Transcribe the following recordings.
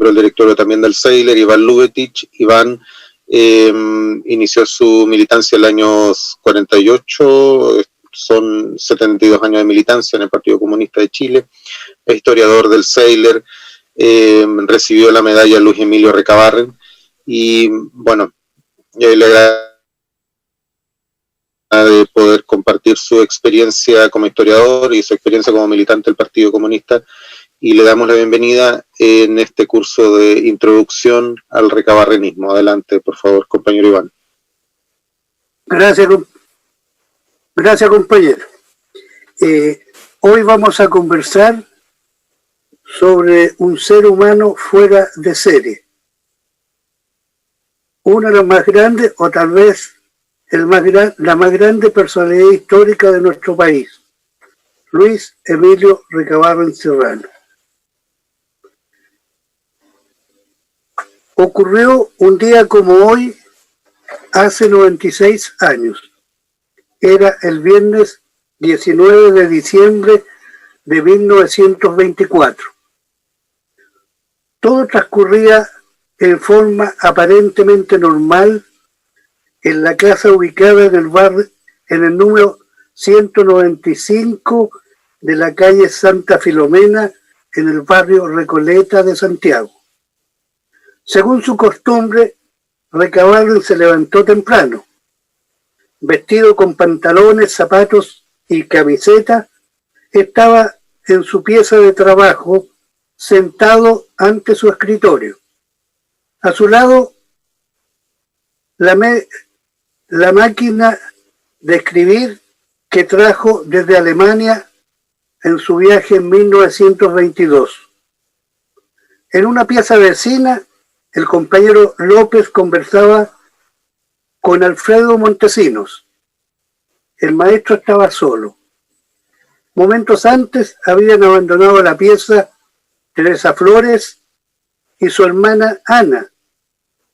del directorio también del Seiler, Iván Lubetich. Iván inició su militancia en el año 48, son 72 años de militancia en el Partido Comunista de Chile, es historiador del Seiler, recibió la medalla Luis Emilio Recabarren y bueno, le agradezco de poder compartir su experiencia como historiador y su experiencia como militante del Partido Comunista, y le damos la bienvenida en este curso de introducción al recabarrenismo. Adelante, por favor, compañero Iván. Gracias compañero. Hoy vamos a conversar sobre un ser humano fuera de serie. Una de las más grandes, o tal vez la más grande personalidad histórica de nuestro país, Luis Emilio Recabarren Serrano. Ocurrió un día como hoy, hace 96 años. Era el viernes 19 de diciembre de 1924. Todo transcurría en forma aparentemente normal en la casa ubicada en el barrio, en el número 195 de la calle Santa Filomena, en el barrio Recoleta de Santiago. Según su costumbre, Recabarren se levantó temprano. Vestido con pantalones, zapatos y camiseta, estaba en su pieza de trabajo, sentado ante su escritorio. A su lado, la máquina de escribir que trajo desde Alemania en su viaje en 1922. En una pieza vecina, el compañero López conversaba con Alfredo Montesinos. El maestro estaba solo. Momentos antes habían abandonado la pieza Teresa Flores y su hermana Ana,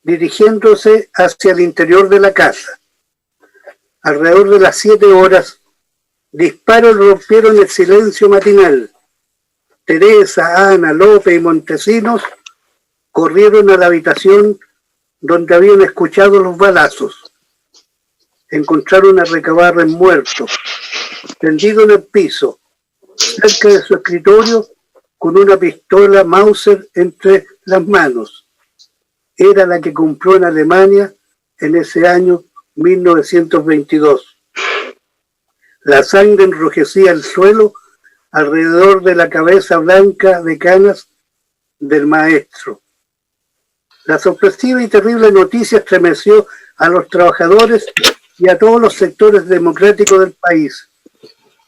dirigiéndose hacia el interior de la casa. Alrededor de las 7 horas, disparos rompieron el silencio matinal. Teresa, Ana, López y Montesinos corrieron a la habitación donde habían escuchado los balazos. Encontraron a Recabarren muerto, tendido en el piso, cerca de su escritorio, con una pistola Mauser entre las manos. Era la que compró en Alemania en ese año 1922. La sangre enrojecía el suelo alrededor de la cabeza blanca de canas del maestro. La sorpresiva y terrible noticia estremeció a los trabajadores y a todos los sectores democráticos del país.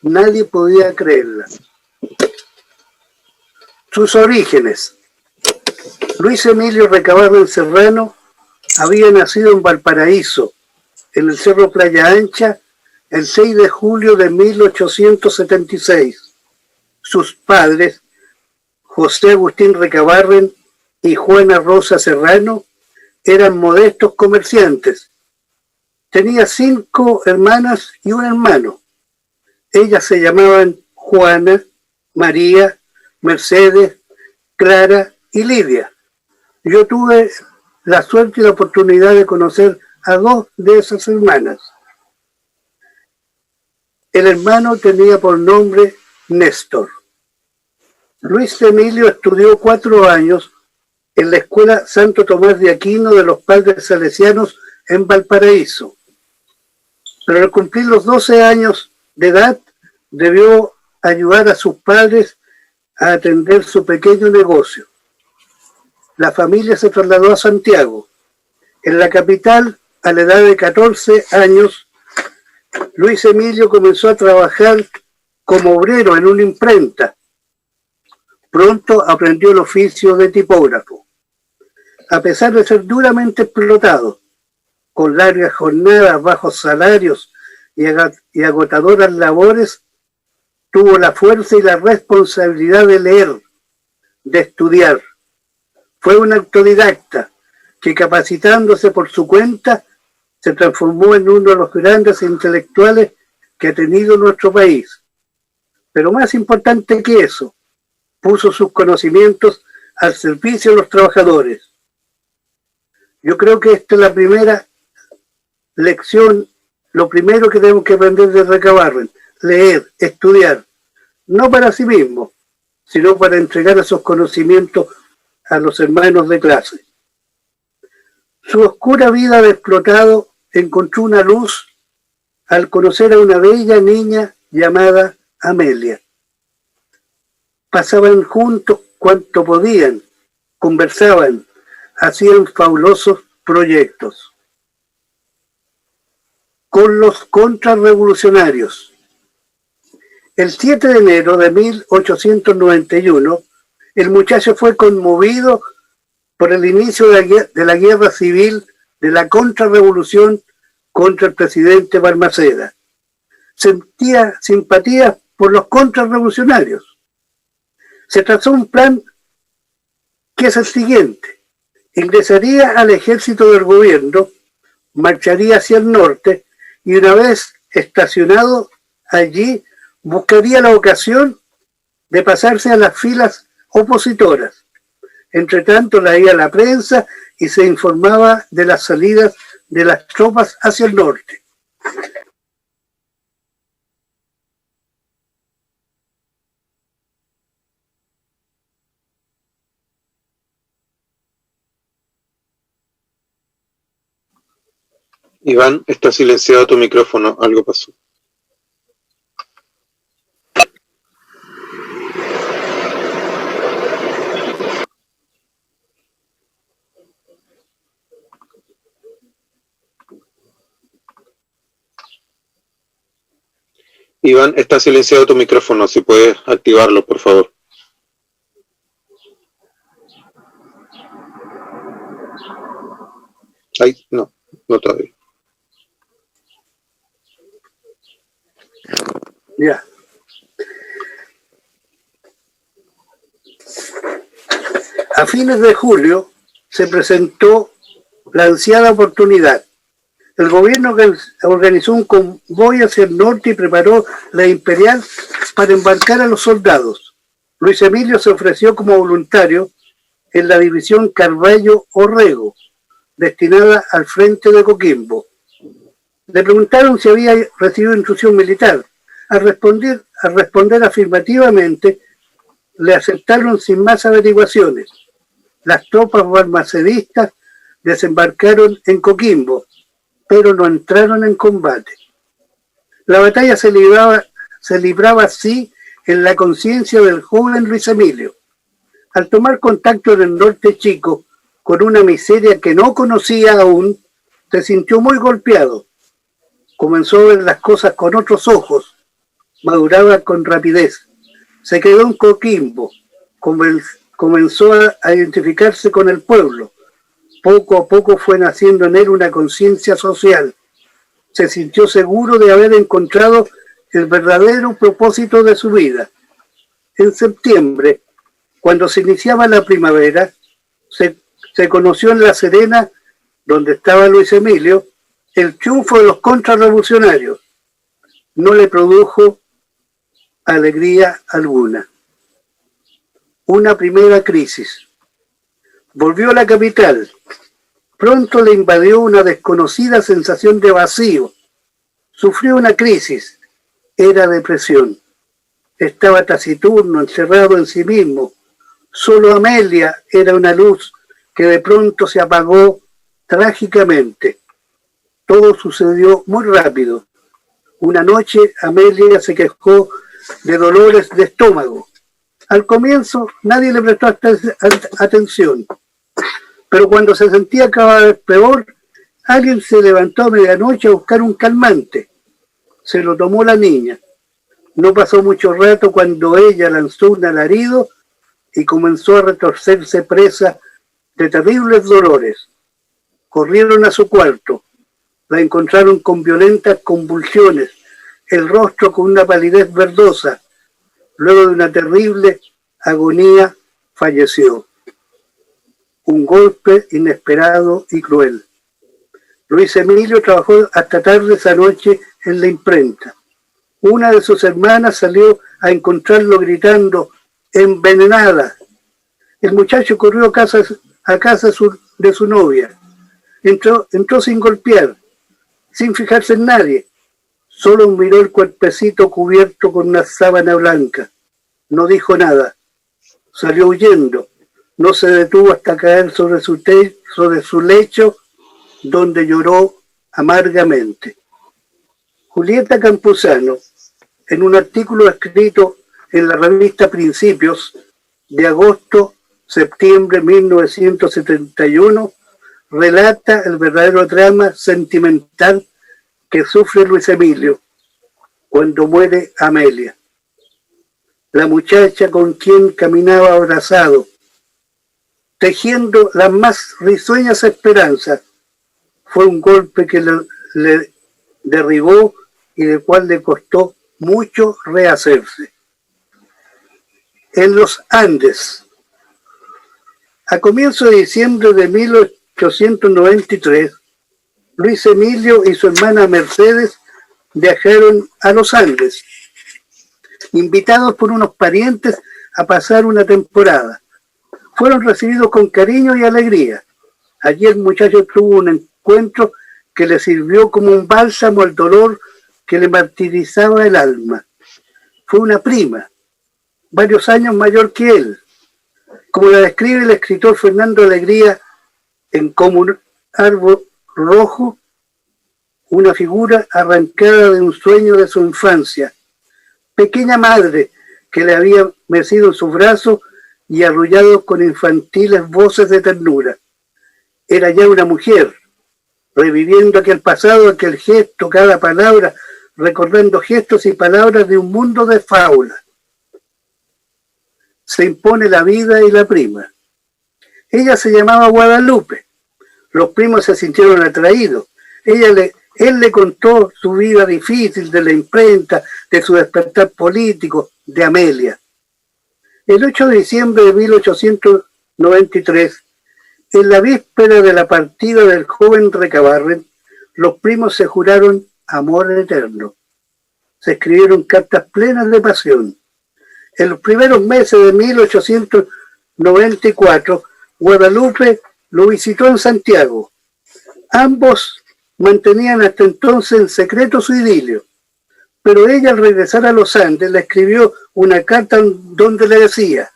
Nadie podía creerla. Sus orígenes. Luis Emilio Recabarren Serrano había nacido en Valparaíso, en el Cerro Playa Ancha, el 6 de julio de 1876. Sus padres, José Agustín Recabarren y Juana Rosa Serrano, eran modestos comerciantes. Tenía 5 hermanas y un hermano. Ellas se llamaban Juana, María, Mercedes, Clara y Lidia. Yo tuve la suerte y la oportunidad de conocer a 2 de esas hermanas. El hermano tenía por nombre Néstor. Luis Emilio estudió 4 años en la Escuela Santo Tomás de Aquino de los Padres Salesianos en Valparaíso. Pero al cumplir los 12 años de edad, debió ayudar a sus padres a atender su pequeño negocio. La familia se trasladó a Santiago. En la capital, a la edad de 14 años, Luis Emilio comenzó a trabajar como obrero en una imprenta. Pronto aprendió el oficio de tipógrafo. A pesar de ser duramente explotado, con largas jornadas, bajos salarios y agotadoras labores, tuvo la fuerza y la responsabilidad de leer, de estudiar. Fue un autodidacta que, capacitándose por su cuenta, se transformó en uno de los grandes intelectuales que ha tenido nuestro país. Pero más importante que eso, puso sus conocimientos al servicio de los trabajadores. Yo creo que esta es la primera lección, lo primero que tenemos que aprender de Recabarren: leer, estudiar, no para sí mismo, sino para entregar esos conocimientos a los hermanos de clase. Su oscura vida de explotado encontró una luz al conocer a una bella niña llamada Amelia. Pasaban juntos cuanto podían, conversaban, hacían fabulosos proyectos. Con los contrarrevolucionarios. El 7 de enero de 1891, el muchacho fue conmovido por el inicio de la guerra civil de la contrarrevolución contra el presidente Balmaceda. Sentía simpatía por los contrarrevolucionarios. Se trazó un plan que es el siguiente: ingresaría al ejército del gobierno, marcharía hacia el norte y una vez estacionado allí buscaría la ocasión de pasarse a las filas opositoras. Entre tanto leía la prensa y se informaba de las salidas de las tropas hacia el norte. Iván, está silenciado tu micrófono, algo pasó. Iván, está silenciado tu micrófono, si puedes activarlo, por favor. Ay, no todavía. Ya. A fines de julio se presentó la ansiada oportunidad. El gobierno organizó un convoy hacia el norte y preparó la Imperial para embarcar a los soldados. Luis Emilio se ofreció como voluntario en la división Carvalho-Orrego, destinada al frente de Coquimbo. Le preguntaron si había recibido instrucción militar. Al responder afirmativamente, le aceptaron sin más averiguaciones. Las tropas balmacedistas desembarcaron en Coquimbo, pero no entraron en combate. La batalla se libraba así en la conciencia del joven Luis Emilio. Al tomar contacto en el norte chico con una miseria que no conocía aún, se sintió muy golpeado. Comenzó a ver las cosas con otros ojos, maduraba con rapidez. Se quedó en Coquimbo, comenzó a identificarse con el pueblo. Poco a poco fue naciendo en él una conciencia social. Se sintió seguro de haber encontrado el verdadero propósito de su vida. En septiembre, cuando se iniciaba la primavera, se conoció en La Serena, donde estaba Luis Emilio, el triunfo de los contrarrevolucionarios. No le produjo alegría alguna. Una primera crisis. Volvió a la capital. Pronto le invadió una desconocida sensación de vacío. Sufrió una crisis. Era depresión. Estaba taciturno, encerrado en sí mismo. Solo Amelia era una luz que de pronto se apagó trágicamente. Todo sucedió muy rápido. Una noche Amelia se quejó de dolores de estómago. Al comienzo nadie le prestó atención, pero cuando se sentía cada vez peor, alguien se levantó a medianoche a buscar un calmante. Se lo tomó la niña. No pasó mucho rato cuando ella lanzó un alarido y comenzó a retorcerse presa de terribles dolores. Corrieron a su cuarto. La encontraron con violentas convulsiones, el rostro con una palidez verdosa. Luego de una terrible agonía, falleció. Un golpe inesperado y cruel. Luis Emilio trabajó hasta tarde esa noche en la imprenta. Una de sus hermanas salió a encontrarlo gritando: ¡envenenada! El muchacho corrió a casa de su novia. Entró sin golpear, sin fijarse en nadie. Solo miró el cuerpecito cubierto con una sábana blanca. No dijo nada. Salió huyendo. No se detuvo hasta caer sobre su lecho, donde lloró amargamente. Julieta Campuzano, en un artículo escrito en la revista Principios de agosto-septiembre 1971, relata el verdadero drama sentimental que sufre Luis Emilio cuando muere Amelia, la muchacha con quien caminaba abrazado, tejiendo las más risueñas esperanzas. Fue un golpe que le derribó y del cual le costó mucho rehacerse. En los Andes, a comienzos de diciembre de 1893, Luis Emilio y su hermana Mercedes viajaron a los Andes, invitados por unos parientes a pasar una temporada. Fueron recibidos con cariño y alegría. Allí el muchacho tuvo un encuentro que le sirvió como un bálsamo al dolor que le martirizaba el alma. Fue una prima, varios años mayor que él, como la describe el escritor Fernando Alegría en Como un árbol rojo, una figura arrancada de un sueño de su infancia, pequeña madre que le había mecido en sus brazos y arrullado con infantiles voces de ternura. Era ya una mujer, reviviendo aquel pasado, aquel gesto, cada palabra, recordando gestos y palabras de un mundo de fábula. Se impone la vida y la prima. Ella se llamaba Guadalupe. Los primos se sintieron atraídos. Él le contó su vida difícil de la imprenta, de su despertar político, de Amelia. El 8 de diciembre de 1893, en la víspera de la partida del joven Recabarren, los primos se juraron amor eterno. Se escribieron cartas plenas de pasión. En los primeros meses de 1894, Guadalupe lo visitó en Santiago. Ambos mantenían hasta entonces en secreto su idilio, pero ella al regresar a los Andes le escribió una carta donde le decía: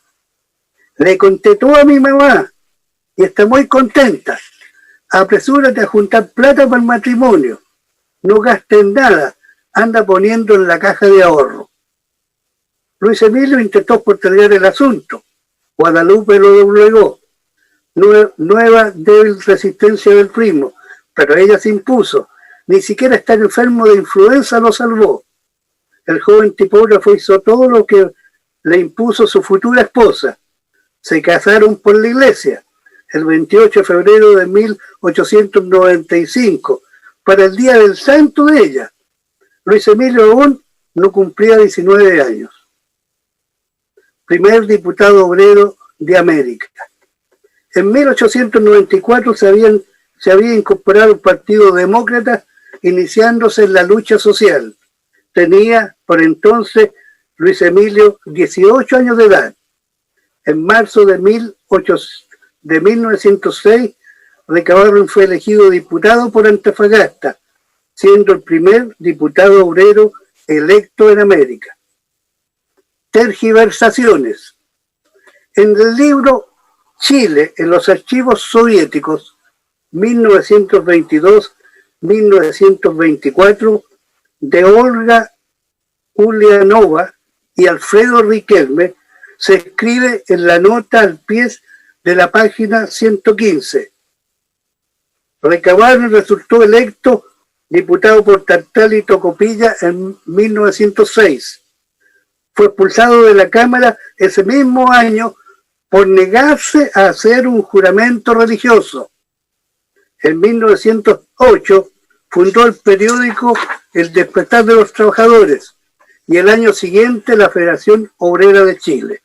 le conté todo a mi mamá y está muy contenta. Apresúrate a juntar plata para el matrimonio. No gastes nada, anda poniendo en la caja de ahorro. Luis Emilio intentó postergar el asunto. Guadalupe lo doblegó. Nueva débil resistencia del primo, pero ella se impuso. Ni siquiera estar enfermo de influenza lo salvó. El joven tipógrafo hizo todo lo que le impuso su futura esposa. Se casaron por la iglesia el 28 de febrero de 1895, para el día del santo de ella. Luis Emilio aún no cumplía 19 años. Primer diputado obrero de América. En 1894 se había incorporado el Partido Demócrata, iniciándose en la lucha social. Tenía por entonces Luis Emilio 18 años de edad. En marzo de 1906, Recabarren fue elegido diputado por Antofagasta, siendo el primer diputado obrero electo en América. Tergiversaciones. En el libro Chile en los archivos soviéticos, 1922-1924, de Olga Ulianova y Alfredo Riquelme, se escribe en la nota al pie de la página 115. Recabarren resultó electo diputado por Tartal y Tocopilla en 1906. Fue expulsado de la Cámara ese mismo año por negarse a hacer un juramento religioso. En 1908 fundó el periódico El Despertar de los Trabajadores y el año siguiente la Federación Obrera de Chile.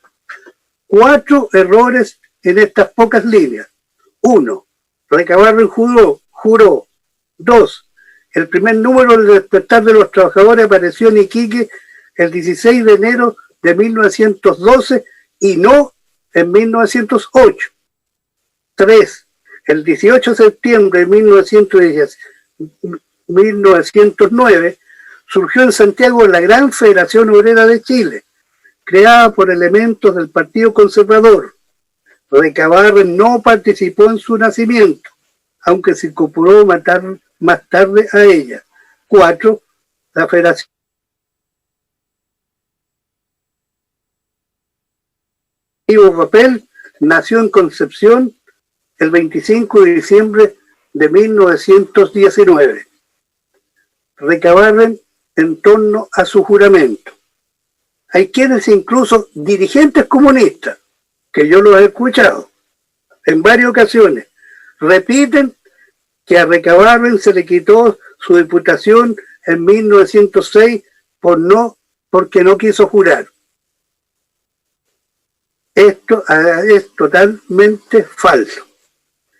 4 errores en estas pocas líneas. 1. Recabarren juró. 2. El primer número del Despertar de los Trabajadores apareció en Iquique el 16 de enero de 1912 y no en 1908. 3. El 18 de septiembre de 1909 surgió en Santiago la Gran Federación Obrera de Chile, creada por elementos del Partido Conservador. Recabarren no participó en su nacimiento, aunque se incorporó más tarde a ella. 4. La Federación Papel nació en Concepción el 25 de diciembre de 1919. Recabarren en torno a su juramento. Hay quienes, incluso dirigentes comunistas, que yo los he escuchado en varias ocasiones, repiten que a Recabarren se le quitó su diputación en 1906 porque no quiso jurar. Esto es totalmente falso.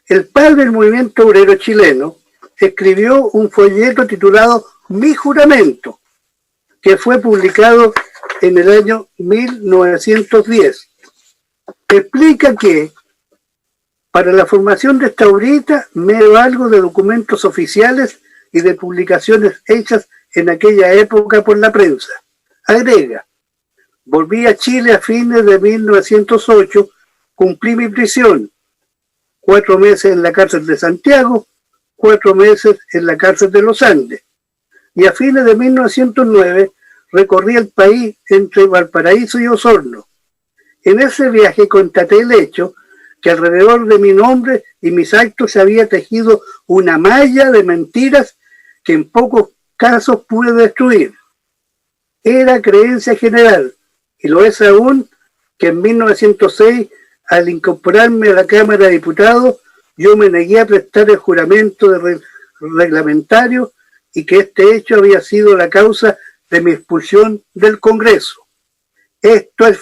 El padre del movimiento obrero chileno escribió un folleto titulado Mi juramento, que fue publicado en el año 1910. Explica que para la formación de esta obrita me valgo de documentos oficiales y de publicaciones hechas en aquella época por la prensa. Agrega: volví a Chile a fines de 1908, cumplí mi prisión, 4 meses en la cárcel de Santiago, 4 meses en la cárcel de los Andes, y a fines de 1909 recorrí el país entre Valparaíso y Osorno. En ese viaje constaté el hecho que alrededor de mi nombre y mis actos se había tejido una malla de mentiras que en pocos casos pude destruir. Era creencia general, y lo es aún, que en 1906, al incorporarme a la Cámara de Diputados, yo me negué a prestar el juramento reglamentario y que este hecho había sido la causa de mi expulsión del Congreso. Esto es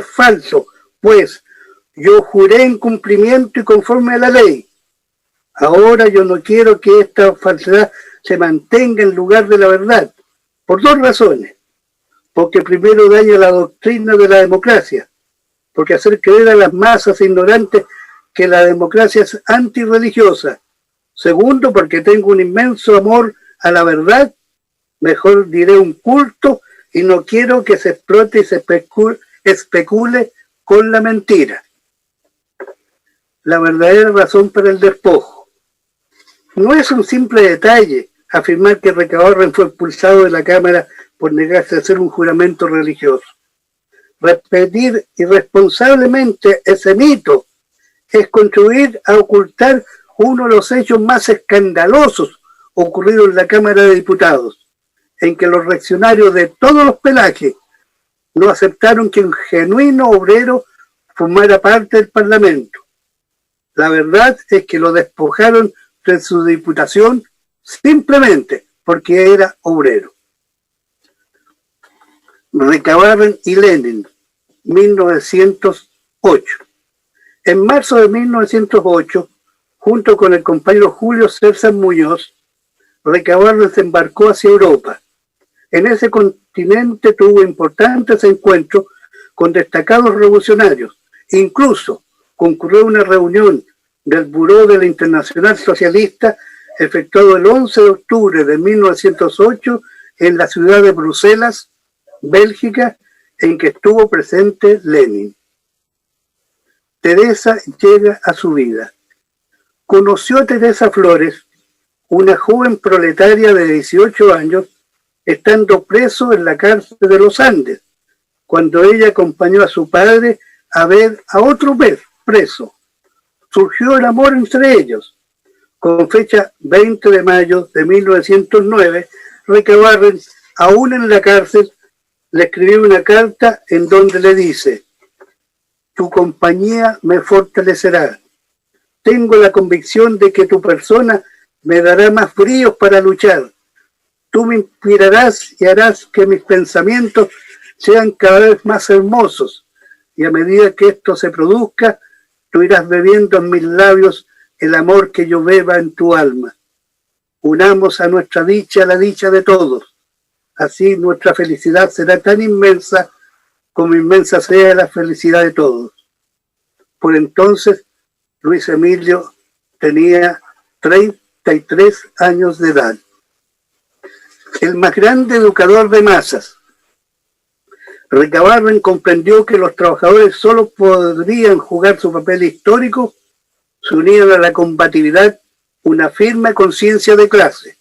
falso, pues yo juré en cumplimiento y conforme a la ley. Ahora yo no quiero que esta falsedad se mantenga en lugar de la verdad, por 2 razones. Porque primero daña la doctrina de la democracia, porque hacer creer a las masas ignorantes que la democracia es antirreligiosa. Segundo, porque tengo un inmenso amor a la verdad, mejor diré un culto, y no quiero que se explote y se especule con la mentira. La verdadera razón para el despojo. No es un simple detalle afirmar que Recabarren fue expulsado de la Cámara por negarse a hacer un juramento religioso. Repetir irresponsablemente ese mito es contribuir a ocultar uno de los hechos más escandalosos ocurridos en la Cámara de Diputados, en que los reaccionarios de todos los pelajes no aceptaron que un genuino obrero formara parte del Parlamento. La verdad es que lo despojaron de su diputación simplemente porque era obrero. Recabarren y Lenin, 1908. En marzo de 1908, junto con el compañero Julio César Muñoz, Recabarren se embarcó hacia Europa. En ese continente tuvo importantes encuentros con destacados revolucionarios. Incluso concurrió a una reunión del Buró de la Internacional Socialista efectuado el 11 de octubre de 1908 en la ciudad de Bruselas, Bélgica, en que estuvo presente Lenin. Teresa llega a su vida. Conoció a Teresa Flores, una joven proletaria de 18 años, estando preso en la cárcel de los Andes, cuando ella acompañó a su padre a ver a otro preso. Surgió el amor entre ellos. Con fecha 20 de mayo de 1909, Recabarren, aún en la cárcel, le escribió una carta en donde le dice: tu compañía me fortalecerá. Tengo la convicción de que tu persona me dará más bríos para luchar. Tú me inspirarás y harás que mis pensamientos sean cada vez más hermosos, y a medida que esto se produzca, tú irás bebiendo en mis labios el amor que yo beba en tu alma. Unamos a nuestra dicha la dicha de todos. Así nuestra felicidad será tan inmensa como inmensa sea la felicidad de todos. Por entonces, Luis Emilio tenía 33 años de edad. El más grande educador de masas. Recabarren comprendió que los trabajadores solo podrían jugar su papel histórico si unían a la combatividad una firme conciencia de clase.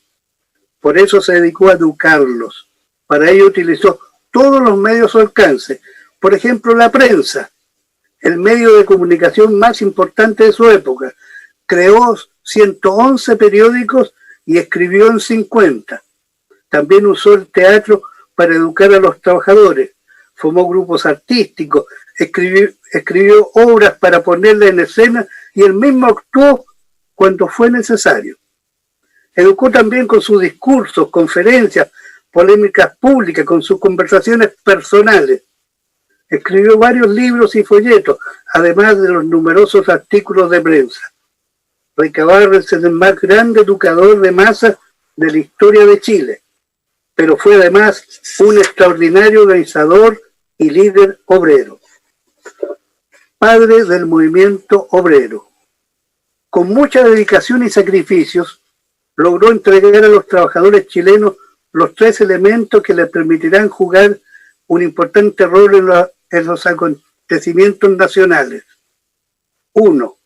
Por eso se dedicó a educarlos. Para ello utilizó todos los medios a su alcance. Por ejemplo, la prensa, el medio de comunicación más importante de su época. Creó 111 periódicos y escribió en 50. También usó el teatro para educar a los trabajadores. Formó grupos artísticos, escribió obras para ponerla en escena y él mismo actuó cuando fue necesario. Educó también con sus discursos, conferencias, polémicas públicas, con sus conversaciones personales. Escribió varios libros y folletos, además de los numerosos artículos de prensa. Recabarren es el más grande educador de masas de la historia de Chile, pero fue además un extraordinario organizador y líder obrero. Padre del movimiento obrero. Con mucha dedicación y sacrificios, logró entregar a los trabajadores chilenos los 3 elementos que les permitirán jugar un importante rol en los acontecimientos nacionales. 1.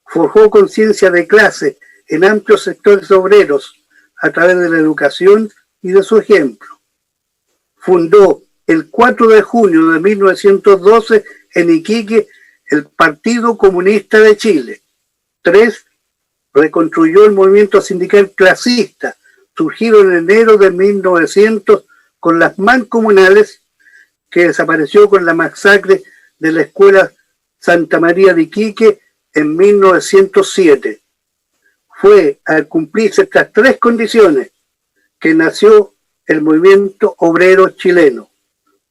Forjó conciencia de clase en amplios sectores obreros a través de la educación y de su ejemplo. Fundó el 4 de junio de 1912 en Iquique el Partido Comunista de Chile. 3. Reconstruyó el movimiento sindical clasista, surgido en enero de 1900 con las mancomunales, que desapareció con la masacre de la Escuela Santa María de Iquique en 1907. Fue al cumplirse estas 3 condiciones que nació el movimiento obrero chileno.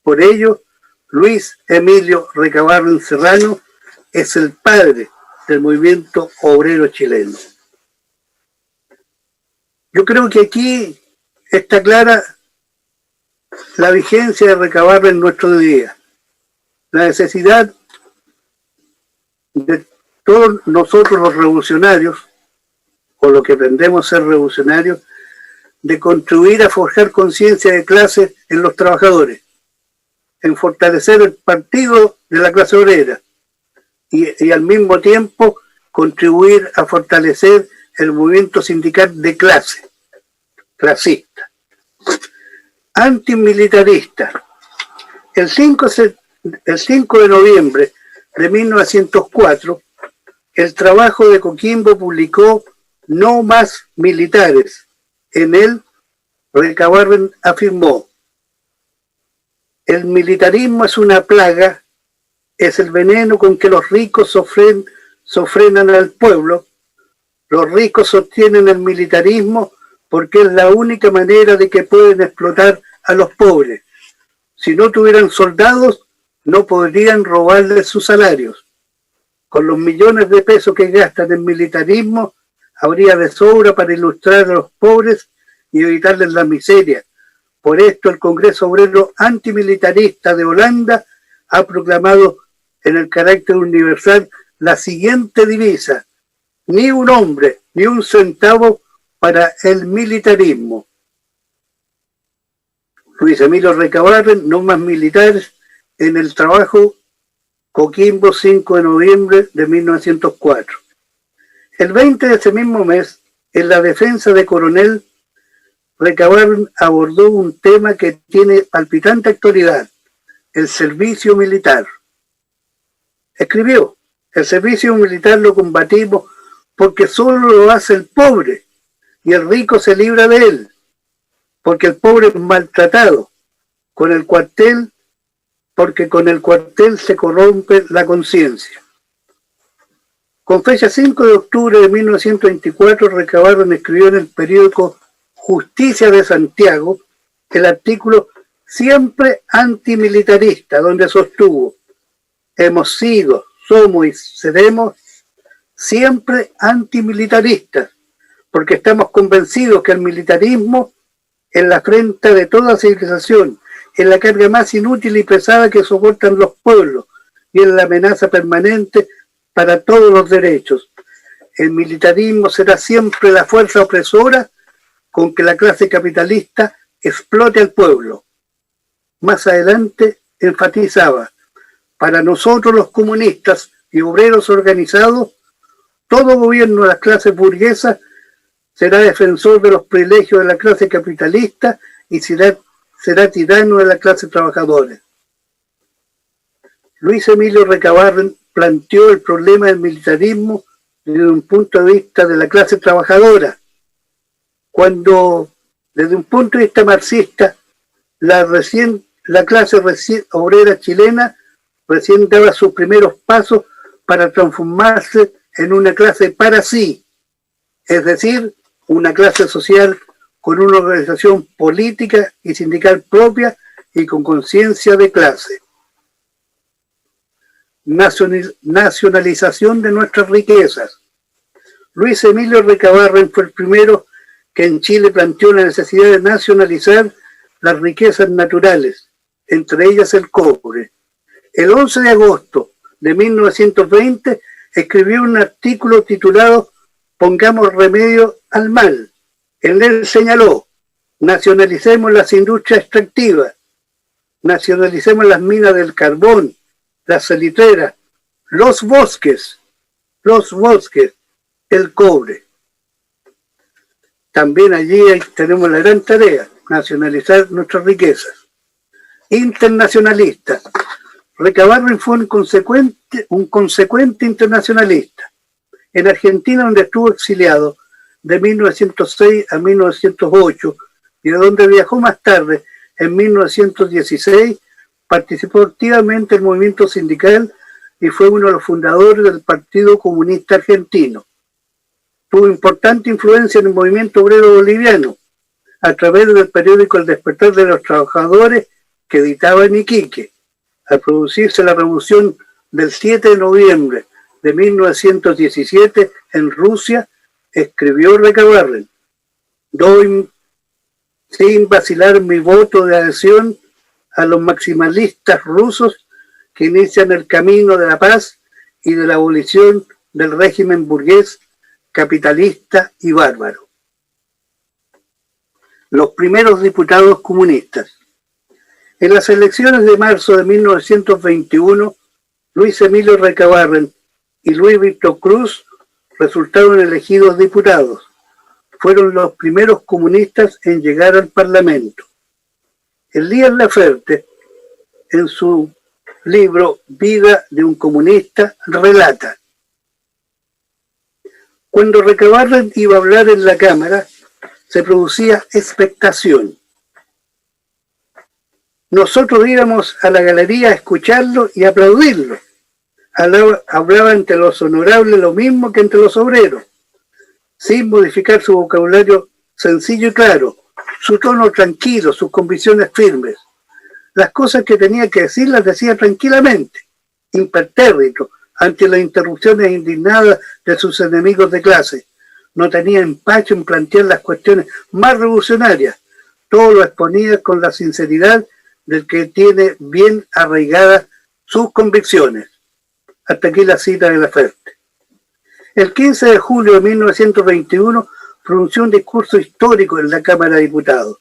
Por ello, Luis Emilio Recabarren Serrano es el padre del movimiento obrero chileno. Yo creo que aquí está clara la vigencia de Recabarren en nuestro día, la necesidad de todos nosotros los revolucionarios, o lo que pretendemos ser revolucionarios, de contribuir a forjar conciencia de clase en los trabajadores, en fortalecer el partido de la clase obrera y al mismo tiempo contribuir a fortalecer el movimiento sindical de clase, clasista. Antimilitarista. El 5 de noviembre de 1904, el Trabajo de Coquimbo publicó No más militares. En él, Recabarren afirmó: el militarismo es una plaga, es el veneno con que los ricos sofrenan al pueblo. Los ricos sostienen el militarismo porque es la única manera de que pueden explotar a los pobres. Si no tuvieran soldados, no podrían robarles sus salarios. Con los millones de pesos que gastan en militarismo, habría de sobra para ilustrar a los pobres y evitarles la miseria. Por esto el Congreso Obrero Antimilitarista de Holanda ha proclamado en el carácter universal la siguiente divisa: ni un hombre, ni un centavo para el militarismo. Luis Emilio Recabarren, No más militares, en el Trabajo, Coquimbo, 5 de noviembre de 1904. El 20 de ese mismo mes, en la defensa de Coronel, Recabarren abordó un tema que tiene palpitante actualidad: el servicio militar. Escribió: el servicio militar lo combatimos porque solo lo hace el pobre y el rico se libra de él, porque el pobre es maltratado, porque con el cuartel se corrompe la conciencia. Con fecha 5 de octubre de 1924, Recabarren escribió en el periódico Justicia de Santiago el artículo Siempre antimilitarista, donde sostuvo: hemos sido, somos y seremos siempre antimilitaristas, porque estamos convencidos que el militarismo es la afrenta de toda civilización es la carga más inútil y pesada que soportan los pueblos y es la amenaza permanente para todos los derechos. El militarismo será siempre la fuerza opresora con que la clase capitalista explote al pueblo. Más adelante enfatizaba, para nosotros los comunistas y obreros organizados, todo gobierno de las clases burguesas será defensor de los privilegios de la clase capitalista y será tirano de la clase trabajadora. Luis Emilio Recabarren planteó el problema del militarismo desde un punto de vista de la clase trabajadora, cuando desde un punto de vista marxista la clase obrera chilena recién daba sus primeros pasos para transformarse en una clase para sí, es decir, una clase social con una organización política y sindical propia y con conciencia de clase. Nacionalización de nuestras riquezas. Luis Emilio Recabarren fue el primero que en Chile planteó la necesidad de nacionalizar las riquezas naturales, entre ellas el cobre. El 11 de agosto de 1920 escribió un artículo titulado Pongamos remedio al mal. En él señaló, nacionalicemos las industrias extractivas, nacionalicemos las minas del carbón, las salitreras, los bosques, el cobre. También allí tenemos la gran tarea, nacionalizar nuestras riquezas. Internacionalista. Recabarren fue un consecuente internacionalista. En Argentina, donde estuvo exiliado de 1906 a 1908 y de donde viajó más tarde, en 1916, participó activamente en el movimiento sindical y fue uno de los fundadores del Partido Comunista Argentino. Tuvo importante influencia en el movimiento obrero boliviano, a través del periódico El Despertar de los Trabajadores, que editaba en Iquique. Al producirse la revolución del 7 de noviembre de 1917 en Rusia, escribió Recabarren: doy sin vacilar mi voto de adhesión a los maximalistas rusos que inician el camino de la paz y de la abolición del régimen burgués, capitalista y bárbaro. Los primeros diputados comunistas. En las elecciones de marzo de 1921, Luis Emilio Recabarren y Luis Víctor Cruz resultaron elegidos diputados. Fueron los primeros comunistas en llegar al Parlamento. Elías Laferte, en su libro Vida de un comunista, relata: cuando Recabarren iba a hablar en la Cámara, se producía expectación. Nosotros íbamos a la galería a escucharlo y aplaudirlo. Hablaba entre los honorables lo mismo que entre los obreros, sin modificar su vocabulario sencillo y claro, su tono tranquilo, sus convicciones firmes. Las cosas que tenía que decir las decía tranquilamente, impertérrito, ante las interrupciones indignadas de sus enemigos de clase. No tenía empacho en plantear las cuestiones más revolucionarias. Todo lo exponía con la sinceridad del que tiene bien arraigadas sus convicciones. Hasta aquí la cita de Laferte. El 15 de julio de 1921 pronunció un discurso histórico en la Cámara de Diputados.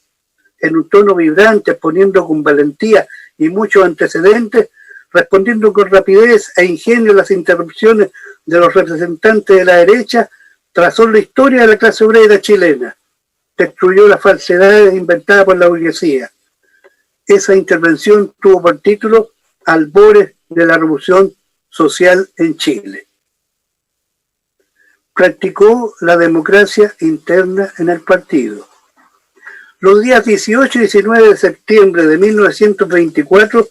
En un tono vibrante, exponiendo con valentía y muchos antecedentes, respondiendo con rapidez e ingenio las interrupciones de los representantes de la derecha, trazó la historia de la clase obrera chilena. Destruyó las falsedades inventadas por la burguesía. Esa intervención tuvo por título Albores de la Revolución Social en Chile. Practicó la democracia interna en el partido. Los días 18 y 19 de septiembre de 1924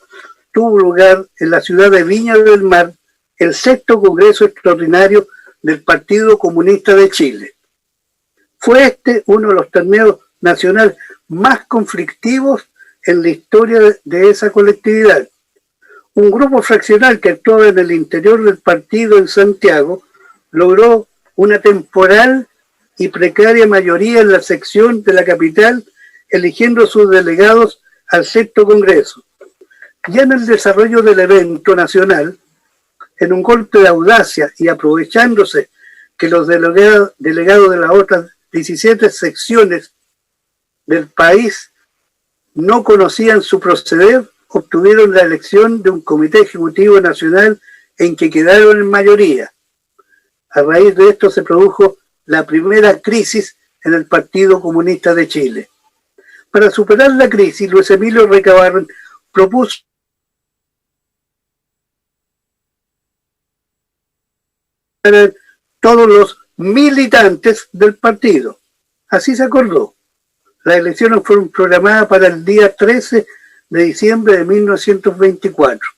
tuvo lugar en la ciudad de Viña del Mar el 6º Congreso Extraordinario del Partido Comunista de Chile. Fue este uno de los torneos nacionales más conflictivos en la historia de esa colectividad. Un grupo fraccional que actuaba en el interior del partido en Santiago logró una temporal y precaria mayoría en la sección de la capital, eligiendo sus delegados al sexto Congreso. Ya en el desarrollo del evento nacional, en un golpe de audacia y aprovechándose que los delegados de las otras 17 secciones del país no conocían su proceder, obtuvieron la elección de un comité ejecutivo nacional en que quedaron en mayoría. A raíz de esto se produjo la primera crisis en el Partido Comunista de Chile. Para superar la crisis, Luis Emilio Recabarren propuso a todos los militantes del partido. Así se acordó. Las elecciones fueron programadas para el día 13 de diciembre de 1924.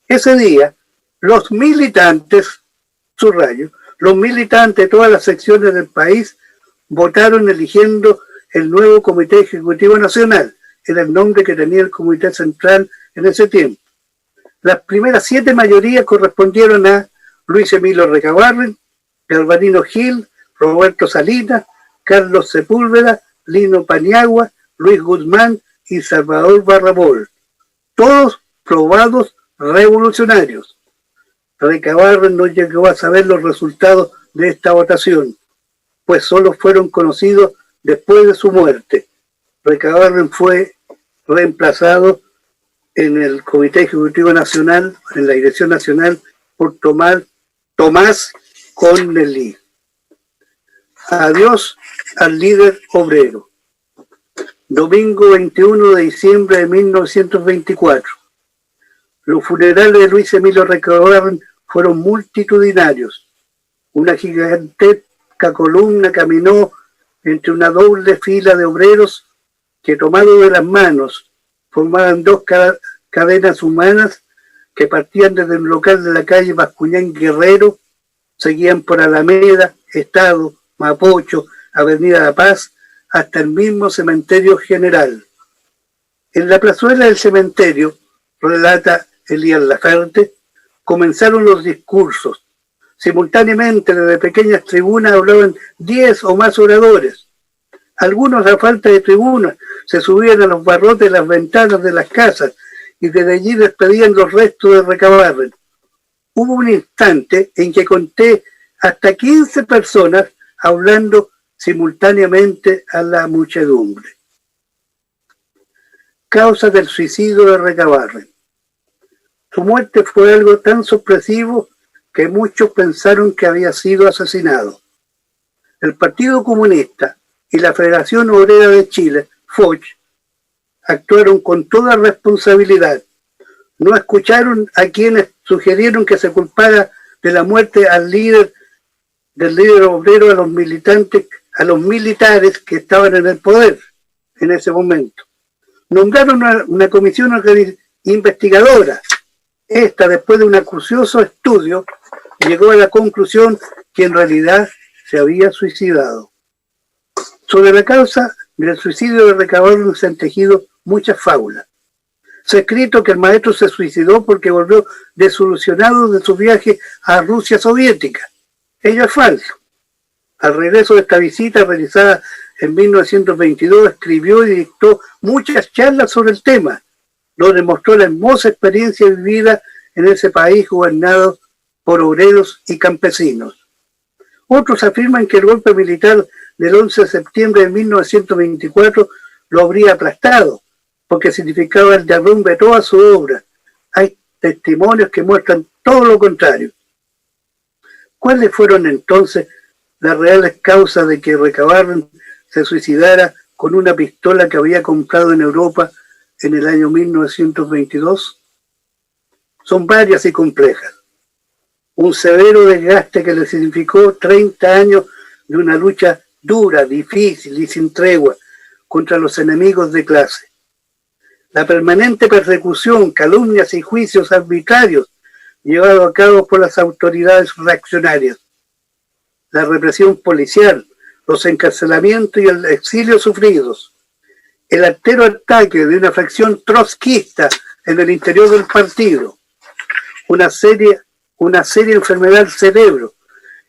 Ese día, los militantes, subrayo, los militantes de todas las secciones del país votaron eligiendo el nuevo Comité Ejecutivo Nacional, era el nombre que tenía el Comité Central en ese tiempo. Las primeras 7 mayorías correspondieron a Luis Emilio Recabarren, Galvarino Gil, Roberto Salinas, Carlos Sepúlveda, Lino Paniagua, Luis Guzmán y Salvador Barrabol, todos probados revolucionarios. Recabarren no llegó a saber los resultados de esta votación, pues solo fueron conocidos después de su muerte. Recabarren fue reemplazado en el Comité Ejecutivo Nacional, en la Dirección Nacional, por Tomás Connelly. Adiós al líder obrero. Domingo 21 de diciembre de 1924. Los funerales de Luis Emilio Recabarren fueron multitudinarios. Una gigantesca columna caminó entre una doble fila de obreros que, tomados de las manos, formaban 2 cadenas humanas que partían desde el local de la calle Bascuñán Guerrero, seguían por Alameda, Estado, Mapocho, Avenida La Paz, hasta el mismo cementerio general. En la plazuela del cementerio, relata Elías Laferte, comenzaron los discursos. Simultáneamente, desde pequeñas tribunas hablaban 10 o más oradores. Algunos, a falta de tribunas, se subían a los barrotes de las ventanas de las casas y desde allí despedían los restos de Recabarren. Hubo un instante en que conté hasta 15 personas hablando simultáneamente a la muchedumbre. Causa del suicidio de Recabarren. Su muerte fue algo tan sorpresivo que muchos pensaron que había sido asesinado. El Partido Comunista y la Federación Obrera de Chile, FOCH, actuaron con toda responsabilidad. No escucharon a quienes sugirieron que se culpara de la muerte del líder obrero, a los militantes, a los militares que estaban en el poder en ese momento. Nombraron una comisión investigadora. Esta, después de un acucioso estudio, llegó a la conclusión que en realidad se había suicidado. Sobre la causa del suicidio de Recabarren se han tejido muchas fábulas. Se ha escrito que el maestro se suicidó porque volvió desilusionado de su viaje a Rusia soviética. Ello es falso. Al regreso de esta visita realizada en 1922, escribió y dictó muchas charlas sobre el tema, donde mostró la hermosa experiencia vivida en ese país gobernado por obreros y campesinos. Otros afirman que el golpe militar del 11 de septiembre de 1924 lo habría aplastado, porque significaba el derrumbe de toda su obra. Hay testimonios que muestran todo lo contrario. ¿Cuáles fueron entonces las reales causas de que Recabarren se suicidara con una pistola que había comprado en Europa en el año 1922? Son varias y complejas. Un severo desgaste que le significó 30 años de una lucha dura, difícil y sin tregua contra los enemigos de clase. La permanente persecución, calumnias y juicios arbitrarios llevados a cabo por las autoridades reaccionarias. La represión policial, los encarcelamientos y el exilio sufridos. El artero ataque de una facción trotskista en el interior del partido. Una seria enfermedad del cerebro.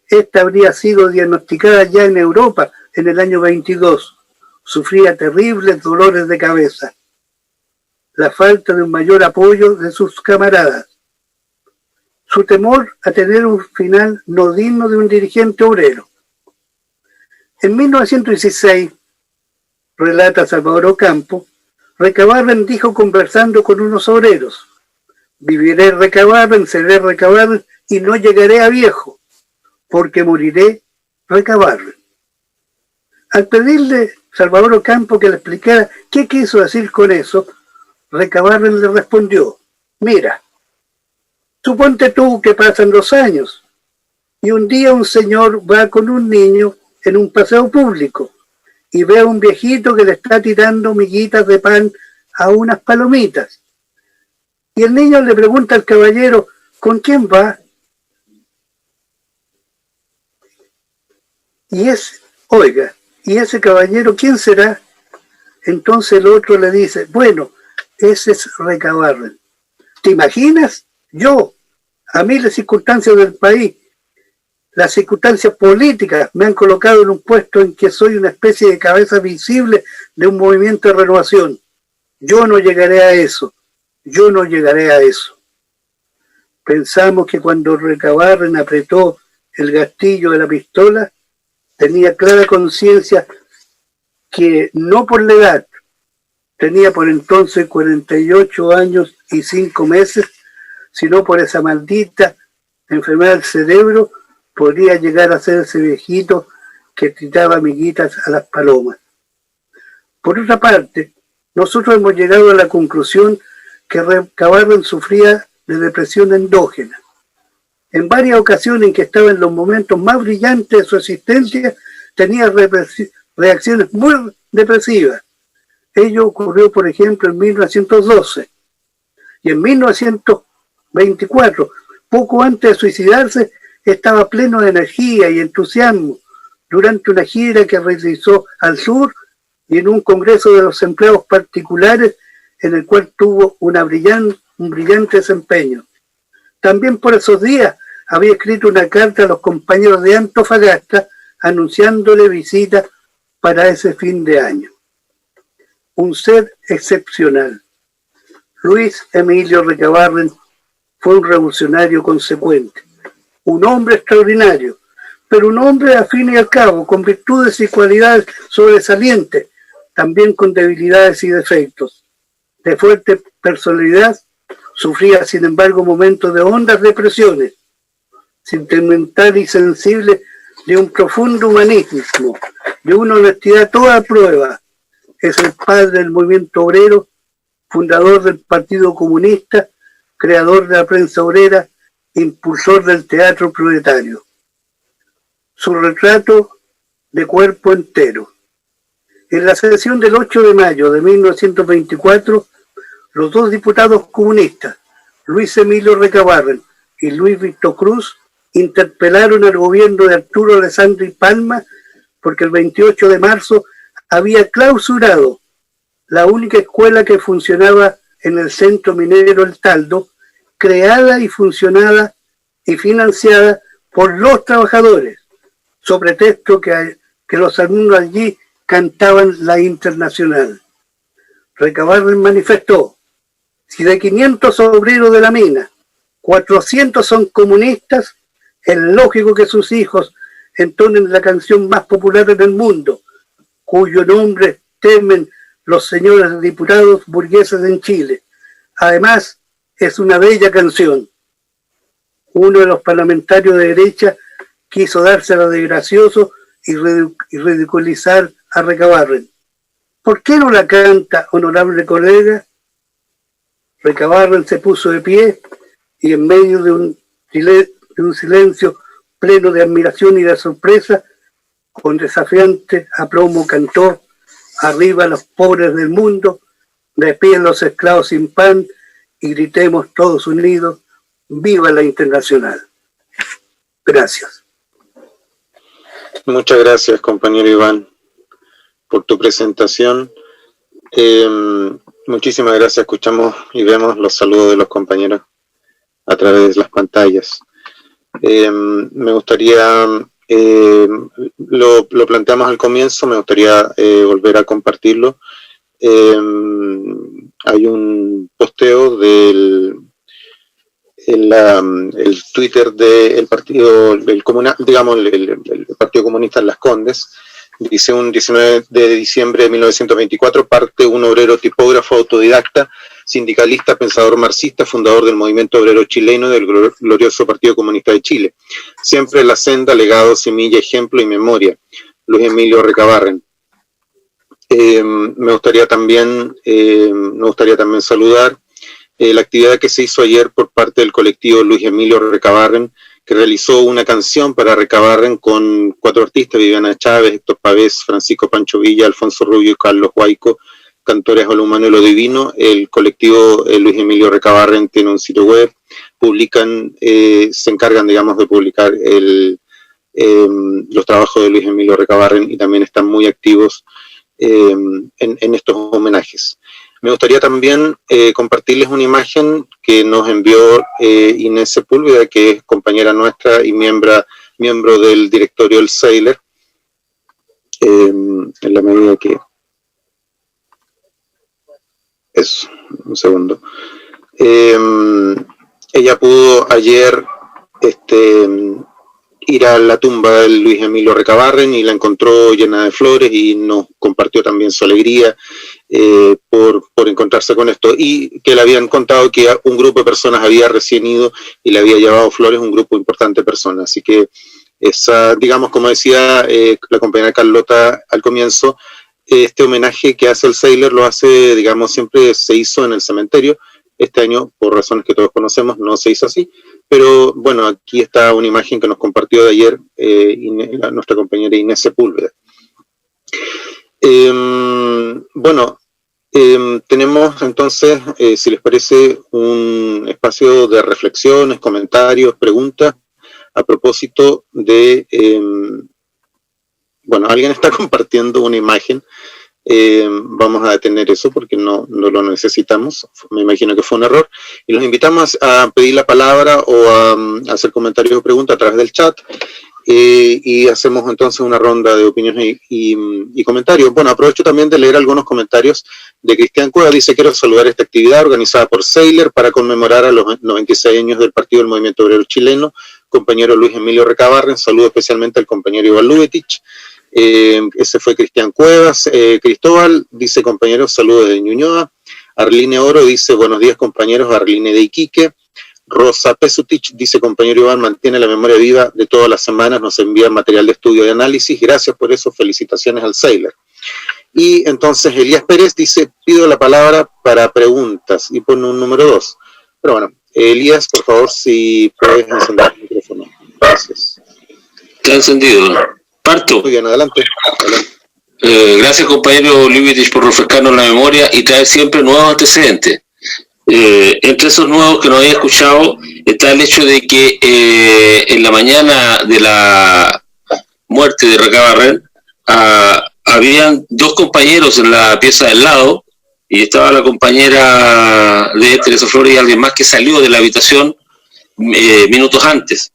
Esta habría sido diagnosticada ya en Europa en el año 22. Sufría terribles dolores de cabeza. la falta de un mayor apoyo de sus camaradas, su temor a tener un final no digno de un dirigente obrero. En 1916, relata Salvador Ocampo, Recabarren dijo conversando con unos obreros: viviré Recabarren, seré Recabarren y no llegaré a viejo, porque moriré Recabarren. Al pedirle Salvador Ocampo que le explicara qué quiso decir con eso, Recabarren le respondió: mira, suponte tú que pasan los años y un día un señor va con un niño en un paseo público y ve a un viejito que le está tirando miguitas de pan a unas palomitas. Y el niño le pregunta al caballero: ¿con quién va? Y ese caballero, ¿quién será? Entonces el otro le dice: bueno, ese es Recabarren. ¿Te imaginas? A mí las circunstancias del país, las circunstancias políticas me han colocado en un puesto en que soy una especie de cabeza visible de un movimiento de renovación. Yo no llegaré a eso. Pensamos que cuando Recabarren apretó el gatillo de la pistola, tenía clara conciencia que no por la edad, tenía por entonces 48 años y 5 meses, sino por esa maldita enfermedad del cerebro, podría llegar a ser ese viejito que tiraba amiguitas a las palomas. Por otra parte, nosotros hemos llegado a la conclusión que Recabarren sufría de depresión endógena. En varias ocasiones en que estaba en los momentos más brillantes de su existencia, tenía reacciones muy depresivas. Ello ocurrió, por ejemplo, en 1912. Y en 1924, poco antes de suicidarse, estaba pleno de energía y entusiasmo durante una gira que realizó al sur y en un congreso de los empleados particulares en el cual tuvo un brillante desempeño. También por esos días había escrito una carta a los compañeros de Antofagasta anunciándole visita para ese fin de año. Un ser excepcional. Luis Emilio Recabarren fue un revolucionario consecuente, un hombre extraordinario, pero un hombre al fin y al cabo con virtudes y cualidades sobresalientes, también con debilidades y defectos. De fuerte personalidad, sufría sin embargo momentos de hondas depresiones, sentimental y sensible, de un profundo humanismo, de una honestidad a toda prueba. Es el padre del movimiento obrero, fundador del Partido Comunista, creador de la prensa obrera, impulsor del teatro proletario. Su retrato de cuerpo entero. En la sesión del 8 de mayo de 1924, los dos diputados comunistas, Luis Emilio Recabarren y Luis Víctor Cruz, interpelaron al gobierno de Arturo Alessandri Palma porque el 28 de marzo había clausurado la única escuela que funcionaba en el centro minero El Taldo, creada y funcionada y financiada por los trabajadores, sobre texto que los alumnos allí cantaban la Internacional. Recabarren manifestó: si de 500 obreros de la mina, 400 son comunistas, es lógico que sus hijos entonen la canción más popular del mundo, cuyo nombre temen los señores diputados burgueses en Chile. Además, es una bella canción. Uno de los parlamentarios de derecha quiso dársela de gracioso y ridiculizar a Recabarren. ¿Por qué no la canta, honorable colega? Recabarren se puso de pie y en medio de un silencio pleno de admiración y de sorpresa, con desafiante aplomo cantó: arriba los pobres del mundo, de pie los esclavos sin pan, y gritemos todos unidos: ¡viva la Internacional! Gracias. Muchas gracias, compañero Iván, por tu presentación. Muchísimas gracias. Escuchamos y vemos los saludos de los compañeros a través de las pantallas. Me gustaría, lo planteamos al comienzo, me gustaría volver a compartirlo. hay un posteo del el Twitter del partido, digamos, el Partido Comunista en Las Condes. Dice: un 19 de diciembre de 1924 parte un obrero tipógrafo autodidacta, sindicalista, pensador marxista, fundador del movimiento obrero chileno y del glorioso Partido Comunista de Chile. Siempre la senda, legado, semilla, ejemplo y memoria. Luis Emilio Recabarren. Me gustaría también saludar la actividad que se hizo ayer por parte del colectivo Luis Emilio Recabarren, que realizó una canción para Recabarren con 4 artistas: Viviana Chávez, Héctor Pavés, Francisco Pancho Villa, Alfonso Rubio y Carlos Huayco, cantores a lo humano y lo divino. El colectivo Luis Emilio Recabarren tiene un sitio web, se encargan, digamos, de publicar los trabajos de Luis Emilio Recabarren, y también están muy activos en estos homenajes. Me gustaría también compartirles una imagen que nos envió Inés Sepúlveda, que es compañera nuestra y miembro del directorio del Seiler, en la medida que... Eso, un segundo. Ella pudo ayer ir a la tumba de Luis Emilio Recabarren y la encontró llena de flores, y nos compartió también su alegría por encontrarse con esto, y que le habían contado que un grupo de personas había recién ido y le había llevado flores, un grupo importante de personas. Así que esa, digamos, como decía la compañera Carlota al comienzo, este homenaje que hace el Seiler lo hace, digamos, siempre se hizo en el cementerio. Este año, por razones que todos conocemos, no se hizo así, pero bueno, aquí está una imagen que nos compartió de ayer nuestra compañera Inés Sepúlveda. Tenemos entonces, si les parece, un espacio de reflexiones, comentarios, preguntas a propósito de... alguien está compartiendo una imagen. Vamos a detener eso porque no lo necesitamos. Me imagino que fue un error, y los invitamos a pedir la palabra o a hacer comentarios o preguntas a través del chat, y hacemos entonces una ronda de opiniones y comentarios. Bueno, aprovecho también de leer algunos comentarios de Cristian Cueva. Dice: quiero saludar esta actividad organizada por Seiler para conmemorar a los 96 años del Partido del Movimiento Obrero Chileno. Compañero Luis Emilio Recabarren, saludo especialmente al compañero Iván Lubetich. Ese fue Cristian Cuevas. Cristóbal dice: compañeros, saludos de Ñuñoa. Arline Oro dice: buenos días, compañeros. Arline de Iquique. Rosa Pesutich dice: compañero Iván, mantiene la memoria viva de todas las semanas, nos envía material de estudio y análisis, gracias por eso, felicitaciones al Seiler. Y entonces Elías Pérez dice: pido la palabra para preguntas, y pone un número 2. Pero bueno, Elías, por favor, si puedes encender el micrófono. Gracias. Está encendido. Parto. Muy bien, adelante. Gracias, compañero Lubitich, por refrescarnos la memoria y traer siempre nuevos antecedentes. Entre esos nuevos que no había escuchado está el hecho de que en la mañana de la muerte de Recabarren habían 2 compañeros en la pieza del lado, y estaba la compañera de Teresa Flores y alguien más que salió de la habitación minutos antes.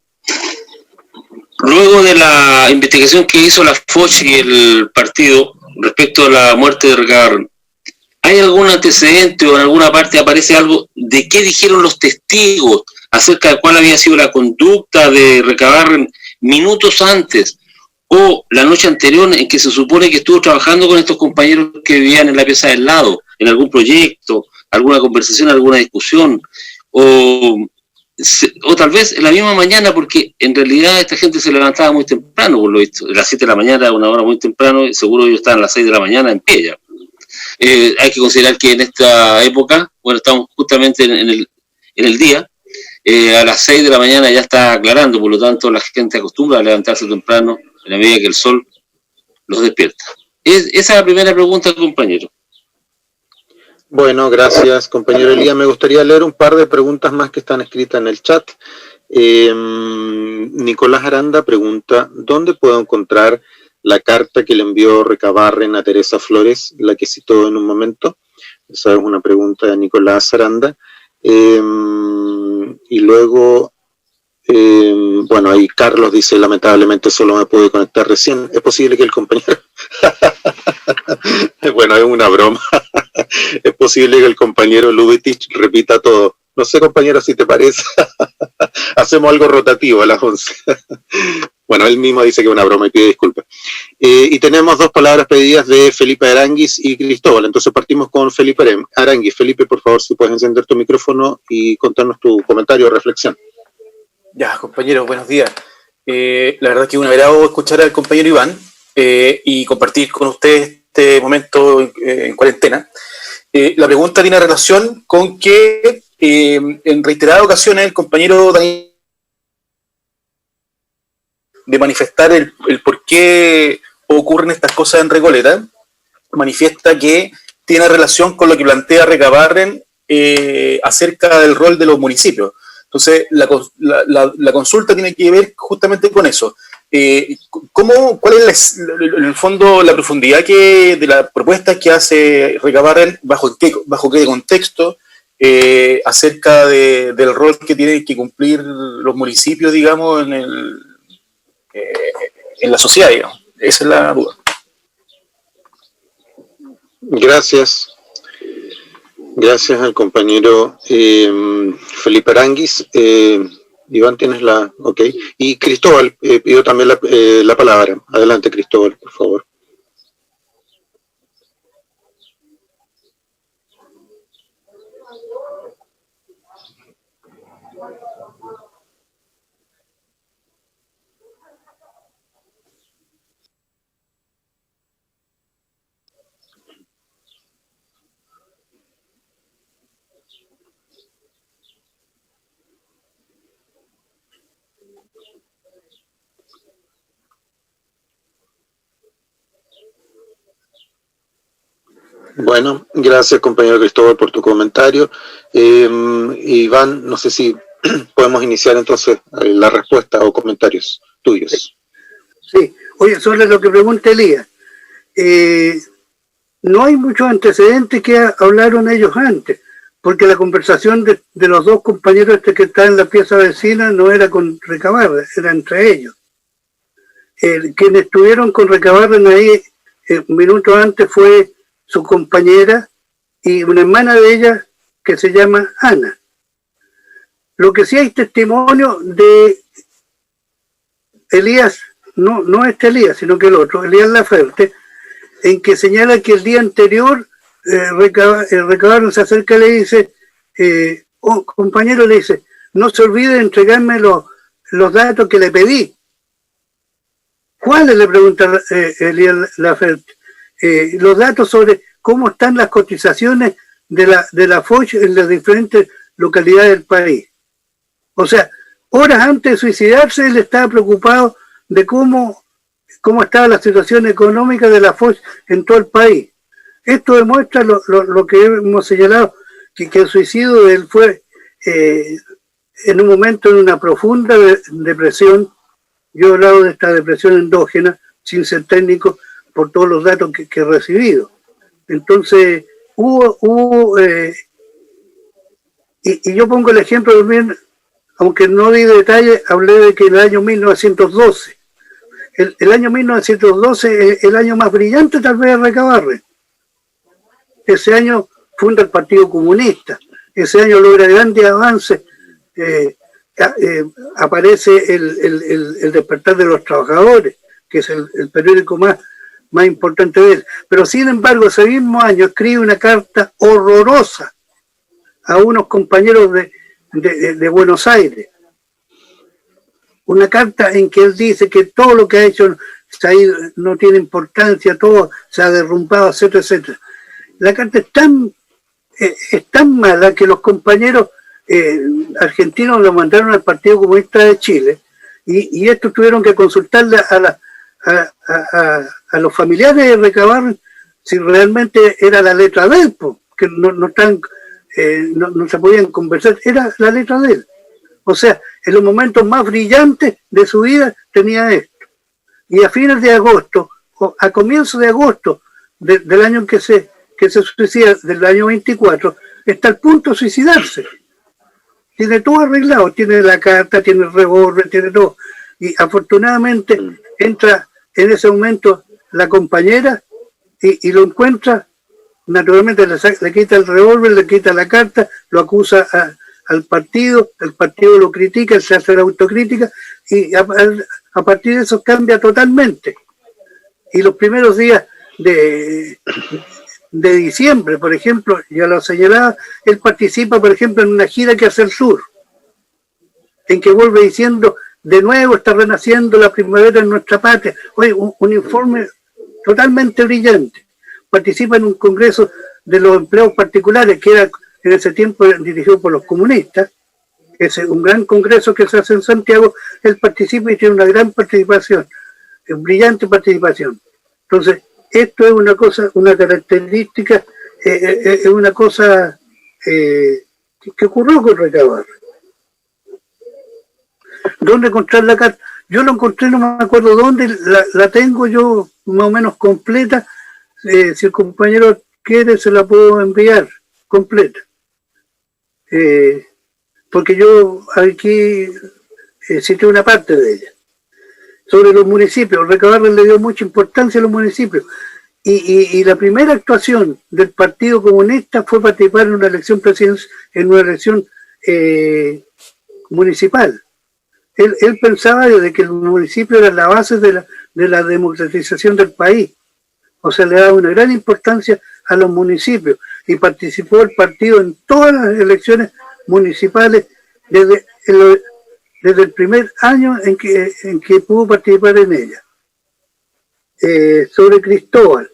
Luego de la investigación que hizo la FOCH y el partido respecto a la muerte de Recabarren, ¿hay algún antecedente o en alguna parte aparece algo de qué dijeron los testigos acerca de cuál había sido la conducta de Recabarren minutos antes o la noche anterior, en que se supone que estuvo trabajando con estos compañeros que vivían en la pieza del lado, en algún proyecto, alguna conversación, alguna discusión, o tal vez en la misma mañana, porque en realidad esta gente se levantaba muy temprano, por lo visto, a las 7 de la mañana, una hora muy temprano, y seguro ellos estaban a las 6 de la mañana en pie ya. Hay que considerar que en esta época, bueno, estamos justamente en el día, a las 6 de la mañana ya está aclarando, por lo tanto la gente acostumbra a levantarse temprano en la medida que el sol los despierta. Esa es la primera pregunta, compañero. Bueno, gracias, compañero Elías. Me gustaría leer un par de preguntas más que están escritas en el chat. Nicolás Aranda pregunta: ¿dónde puedo encontrar la carta que le envió Recabarren a Teresa Flores, la que citó en un momento? Esa es una pregunta de Nicolás Aranda. Y luego Bueno, ahí Carlos dice, lamentablemente solo me pude conectar recién. Es posible que el compañero... Bueno, es una broma. Es posible que el compañero Lubetich repita todo. No sé, compañero, si te parece. Hacemos algo rotativo a las 11. Bueno, él mismo dice que es una broma y pide disculpas. Y tenemos 2 palabras pedidas de Felipe Aranguis y Cristóbal. Entonces partimos con Felipe Aranguis. Felipe, por favor, si puedes encender tu micrófono y contarnos tu comentario o reflexión. Ya, compañeros, buenos días. La verdad que es un agrado escuchar al compañero Iván y compartir con ustedes este momento en cuarentena. La pregunta tiene relación con que en reiteradas ocasiones el compañero Daniel de manifestar el por qué ocurren estas cosas en Recoleta, manifiesta que tiene relación con lo que plantea Recabarren acerca del rol de los municipios. Entonces, la consulta tiene que ver justamente con eso. ¿Cuál es en el fondo la profundidad de la propuesta que hace Recabarren, bajo qué contexto, acerca del rol que tienen que cumplir los municipios, digamos, en la sociedad, digamos? Esa es la duda. Gracias. Gracias al compañero Felipe Aranguis. Iván, tienes la... Ok. Y Cristóbal, pido también la palabra. Adelante, Cristóbal, por favor. Bueno, gracias compañero Cristóbal por tu comentario. Iván, no sé si podemos iniciar entonces la respuesta o comentarios tuyos. Sí, oye, sobre lo que pregunta Elías, no hay muchos antecedentes que hablaron ellos antes, porque la conversación de los 2 compañeros que están en la pieza vecina no era con Recabarren, era entre ellos. Quienes estuvieron con Recabarren ahí minutos antes fue su compañera y una hermana de ella que se llama Ana. Lo que sí hay testimonio de Elías, no este Elías, sino que el otro, Elías Laferte, en que señala que el día anterior Recabarren se acerca y le dice, compañero, le dice, no se olvide de entregarme los datos que le pedí. ¿Cuáles? Le pregunta Elías Laferte. Los datos sobre cómo están las cotizaciones de la FOCH en las diferentes localidades del país. O sea, horas antes de suicidarse, él estaba preocupado de cómo estaba la situación económica de la FOCH en todo el país. Esto demuestra lo que hemos señalado, que el suicidio de él fue en un momento de una profunda depresión. Yo he hablado de esta depresión endógena, sin ser técnico, por todos los datos que he recibido. Entonces, y yo pongo el ejemplo también, aunque no di detalles, hablé de que el año 1912, el año 1912 es el año más brillante tal vez de Recabarren. Ese año funda el Partido Comunista, ese año logra grandes avances, aparece el despertar de los trabajadores, que es el periódico más importante de él. Pero sin embargo, ese mismo año escribe una carta horrorosa a unos compañeros de Buenos Aires. Una carta en que él dice que todo lo que ha hecho no tiene importancia, todo se ha derrumbado, etcétera, etcétera. La carta es tan mala que los compañeros argentinos lo mandaron al Partido Comunista de Chile y estos tuvieron que consultarle a los familiares de Recabarren si realmente era la letra de él, que no se podían conversar, era la letra de él. O sea, en los momentos más brillantes de su vida tenía esto. Y a fines de agosto, o a comienzos de agosto del año que se suicida, del año 24, está al punto de suicidarse. tiene todo arreglado, tiene la carta, tiene el revólver, tiene todo. Y afortunadamente entra en ese momento la compañera y lo encuentra, naturalmente le quita el revólver, le quita la carta, lo acusa al partido, el partido lo critica, se hace la autocrítica y a partir de eso cambia totalmente. Y los primeros días de diciembre, por ejemplo, ya lo señalaba, él participa, por ejemplo, en una gira que hace el sur, en que vuelve diciendo, de nuevo está renaciendo la primavera en nuestra patria. Oye, un informe totalmente brillante. Participa en un congreso de los empleados particulares, que era en ese tiempo dirigido por los comunistas. Es un gran congreso que se hace en Santiago. Él participa y tiene una gran participación, brillante participación. Entonces, esto es una cosa, una característica, es una cosa que ocurrió con Recabarren. ¿Dónde encontrar la carta? Yo lo encontré, no me acuerdo dónde, la tengo yo más o menos completa. Si el compañero quiere, se la puedo enviar completa. Porque yo aquí cité una parte de ella. Sobre los municipios, Recabarren le dio mucha importancia a los municipios. Y la primera actuación del Partido Comunista fue participar en una elección presidencial, en una elección municipal. Él pensaba de que el municipio era la base de la democratización del país. O sea, le daba una gran importancia a los municipios y participó el partido en todas las elecciones municipales desde el primer año en que pudo participar en ella. Sobre Cristóbal.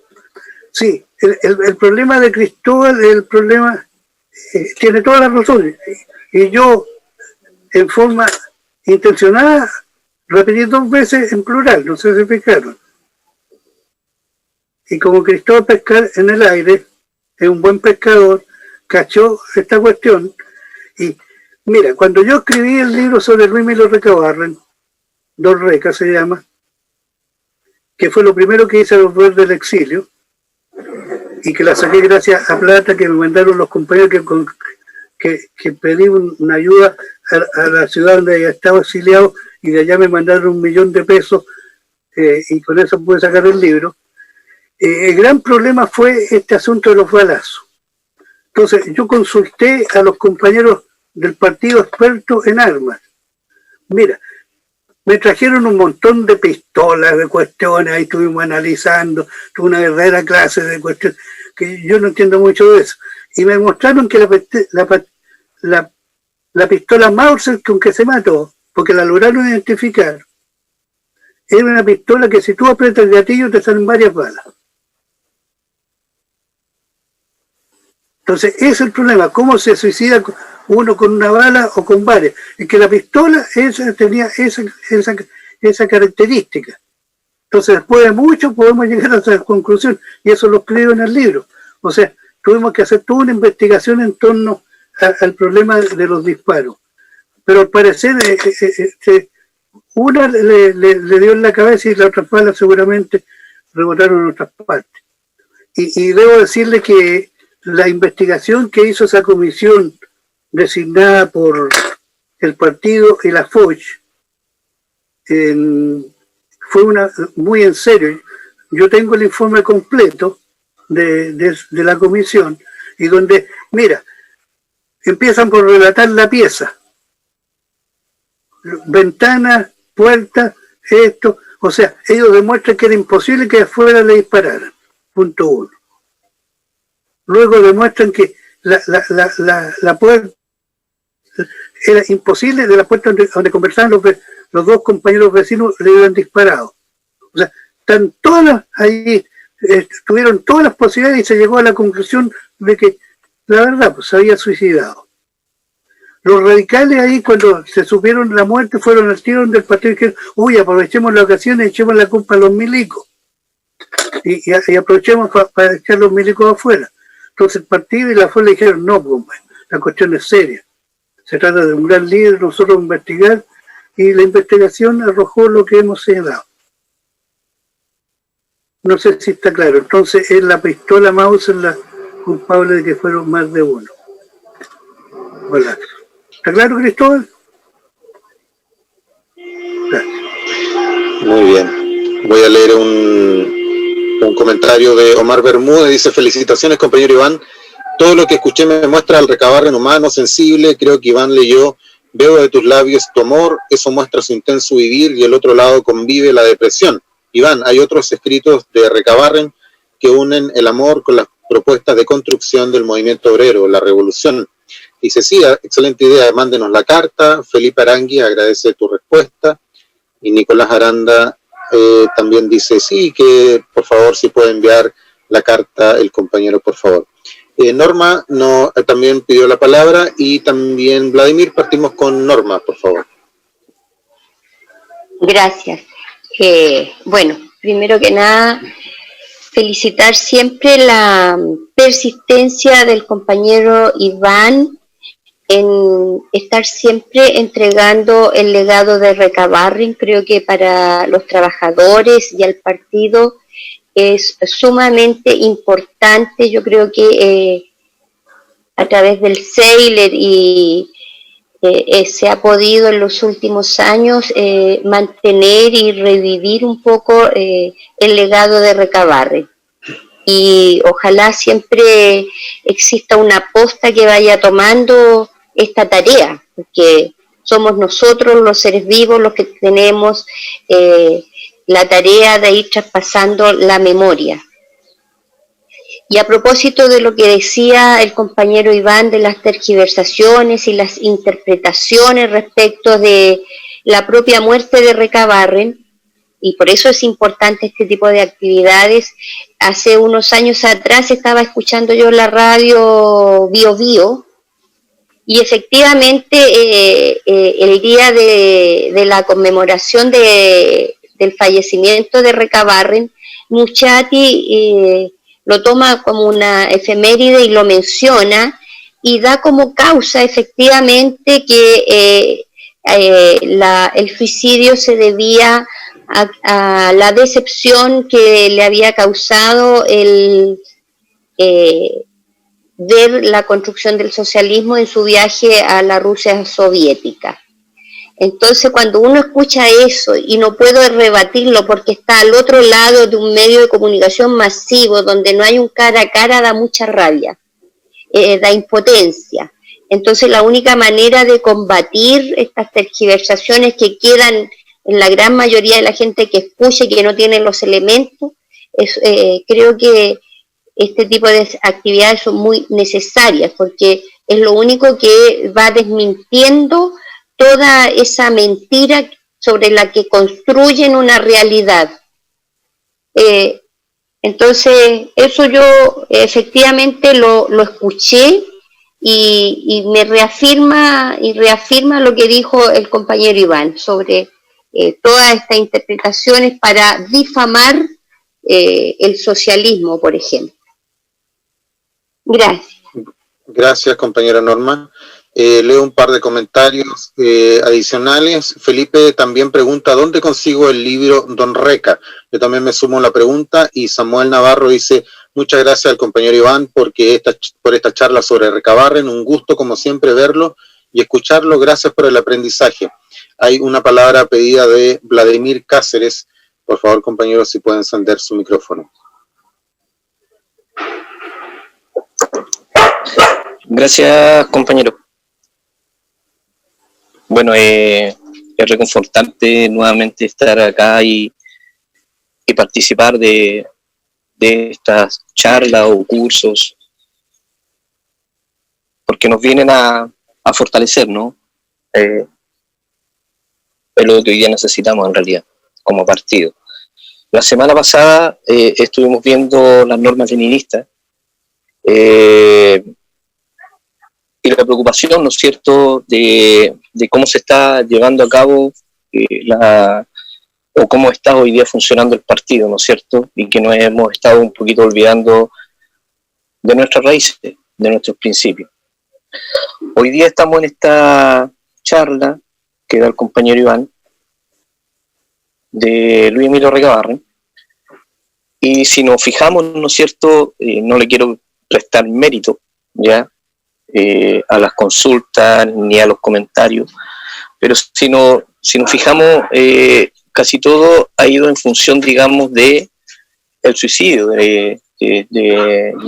Sí, el problema de Cristóbal, el problema tiene todas las razones. Y yo, en forma intencionada, repetí 2 veces en plural, no sé si se fijaron. Y como Cristóbal pescar en el aire, es un buen pescador, cachó esta cuestión. Y mira, cuando yo escribí el libro sobre Luis Milo Recabarren, Don Reca se llama, que fue lo primero que hice al volver del exilio, y que la saqué gracias a plata que me mandaron los compañeros que pedí una ayuda a la ciudad donde estaba exiliado, y de allá me mandaron $1.000.000 de pesos, y con eso pude sacar el libro. El gran problema fue este asunto de los balazos. Entonces yo consulté a los compañeros del partido expertos en armas. Mira, me trajeron un montón de pistolas, de cuestiones, ahí estuvimos analizando, tuve una verdadera clase de cuestiones, que yo no entiendo mucho de eso. Y me mostraron que la pistola Mauser con que se mató, porque la lograron identificar, era una pistola que si tú aprietas el gatillo te salen varias balas. Entonces, ese es el problema, cómo se suicida uno con una bala o con varias. Es que la pistola tenía esa característica. Entonces, después de mucho podemos llegar a esa conclusión, y eso lo escribo en el libro. O sea, tuvimos que hacer toda una investigación en torno al problema de los disparos. Pero al parecer, una le dio en la cabeza y la otra bala seguramente rebotaron en otras partes. Y debo decirle que la investigación que hizo esa comisión designada por el partido y la Foch fue muy en serio. Yo tengo el informe completo de la comisión, y donde, mira, empiezan por relatar la pieza, ventanas, puertas, esto, o sea, ellos demuestran que era imposible que afuera le dispararan, punto 1. Luego demuestran que la puerta era imposible, de la puerta donde conversaban los 2 compañeros vecinos le habían disparado. O sea, están todas ahí, tuvieron todas las posibilidades y se llegó a la conclusión de que la verdad pues se había suicidado. Los radicales ahí, cuando se supieron la muerte, fueron al tiro del partido y dijeron, uy, aprovechemos la ocasión y echemos la culpa a los milicos. Y aprovechemos para echar los milicos afuera. Entonces el partido y la FUE le dijeron, no, compadre, la cuestión es seria. Se trata de un gran líder, nosotros investigar, y la investigación arrojó lo que hemos señalado. No sé si está claro. Entonces es la pistola Mauser la culpable de que fueron más de uno. Hola. ¿Está claro, Cristóbal? Muy bien. Voy a leer un comentario de Omar Bermúdez. Dice: felicitaciones, compañero Iván. Todo lo que escuché me muestra al Recabarren humano, sensible. Creo que Iván leyó: veo de tus labios tu amor, eso muestra su intenso vivir, y el otro lado convive la depresión. Iván, hay otros escritos de Recabarren que unen el amor con las propuestas de construcción del movimiento obrero, la revolución. Dice: sí, excelente idea, mándenos la carta. Felipe Arangui agradece tu respuesta. Y Nicolás Aranda también dice: sí, que por favor si puede enviar la carta el compañero, por favor. Norma también pidió la palabra, y también Vladimir. Partimos con Norma, por favor. Gracias. Bueno, primero que nada, felicitar siempre la persistencia del compañero Iván en estar siempre entregando el legado de Recabarren. Creo que para los trabajadores y al partido es sumamente importante. Yo creo que a través del Seiler y se ha podido en los últimos años mantener y revivir un poco el legado de Recabarren. Y ojalá siempre exista una posta que vaya tomando esta tarea, porque somos nosotros los seres vivos los que tenemos la tarea de ir traspasando la memoria. Y a propósito de lo que decía el compañero Iván de las tergiversaciones y las interpretaciones respecto de la propia muerte de Recabarren, y por eso es importante este tipo de actividades. Hace unos años atrás estaba escuchando yo la radio Bio Bio, y efectivamente el día de la conmemoración del fallecimiento de Recabarren, Muchati lo toma como una efeméride y lo menciona, y da como causa efectivamente que el suicidio se debía a la decepción que le había causado el ver la construcción del socialismo en su viaje a la Rusia soviética. Entonces, cuando uno escucha eso, y no puedo rebatirlo porque está al otro lado de un medio de comunicación masivo donde no hay un cara a cara, da mucha rabia, da impotencia. Entonces, la única manera de combatir estas tergiversaciones que quedan en la gran mayoría de la gente que escucha y que no tiene los elementos, creo que este tipo de actividades son muy necesarias, porque es lo único que va desmintiendo toda esa mentira sobre la que construyen una realidad. Entonces, eso yo efectivamente lo escuché, y me reafirma lo que dijo el compañero Iván sobre todas estas interpretaciones para difamar el socialismo, por ejemplo. Gracias. Gracias, compañera Norma. Leo un par de comentarios adicionales. Felipe también pregunta: ¿dónde consigo el libro Don Reca? Yo también me sumo a la pregunta. Y Samuel Navarro dice: muchas gracias al compañero Iván por esta charla sobre Recabarren. Un gusto, como siempre, verlo y escucharlo. Gracias por el aprendizaje. Hay una palabra pedida de Vladimir Cáceres. Por favor, compañeros, si pueden encender su micrófono. Gracias, compañero. Bueno, es reconfortante nuevamente estar acá y participar de estas charlas o cursos, porque nos vienen a fortalecer, ¿no? Es lo que hoy día necesitamos en realidad, como partido. La semana pasada estuvimos viendo las normas leninistas, y la preocupación, ¿no es cierto?, de cómo se está llevando a cabo o cómo está hoy día funcionando el partido, ¿no es cierto?, y que nos hemos estado un poquito olvidando de nuestras raíces, de nuestros principios. Hoy día estamos en esta charla que da el compañero Iván, de Luis Emilio Recabarren, y si nos fijamos, ¿no es cierto?, no le quiero restar mérito, ¿ya?, a las consultas ni a los comentarios, pero si nos fijamos, casi todo ha ido en función, digamos, de el suicidio de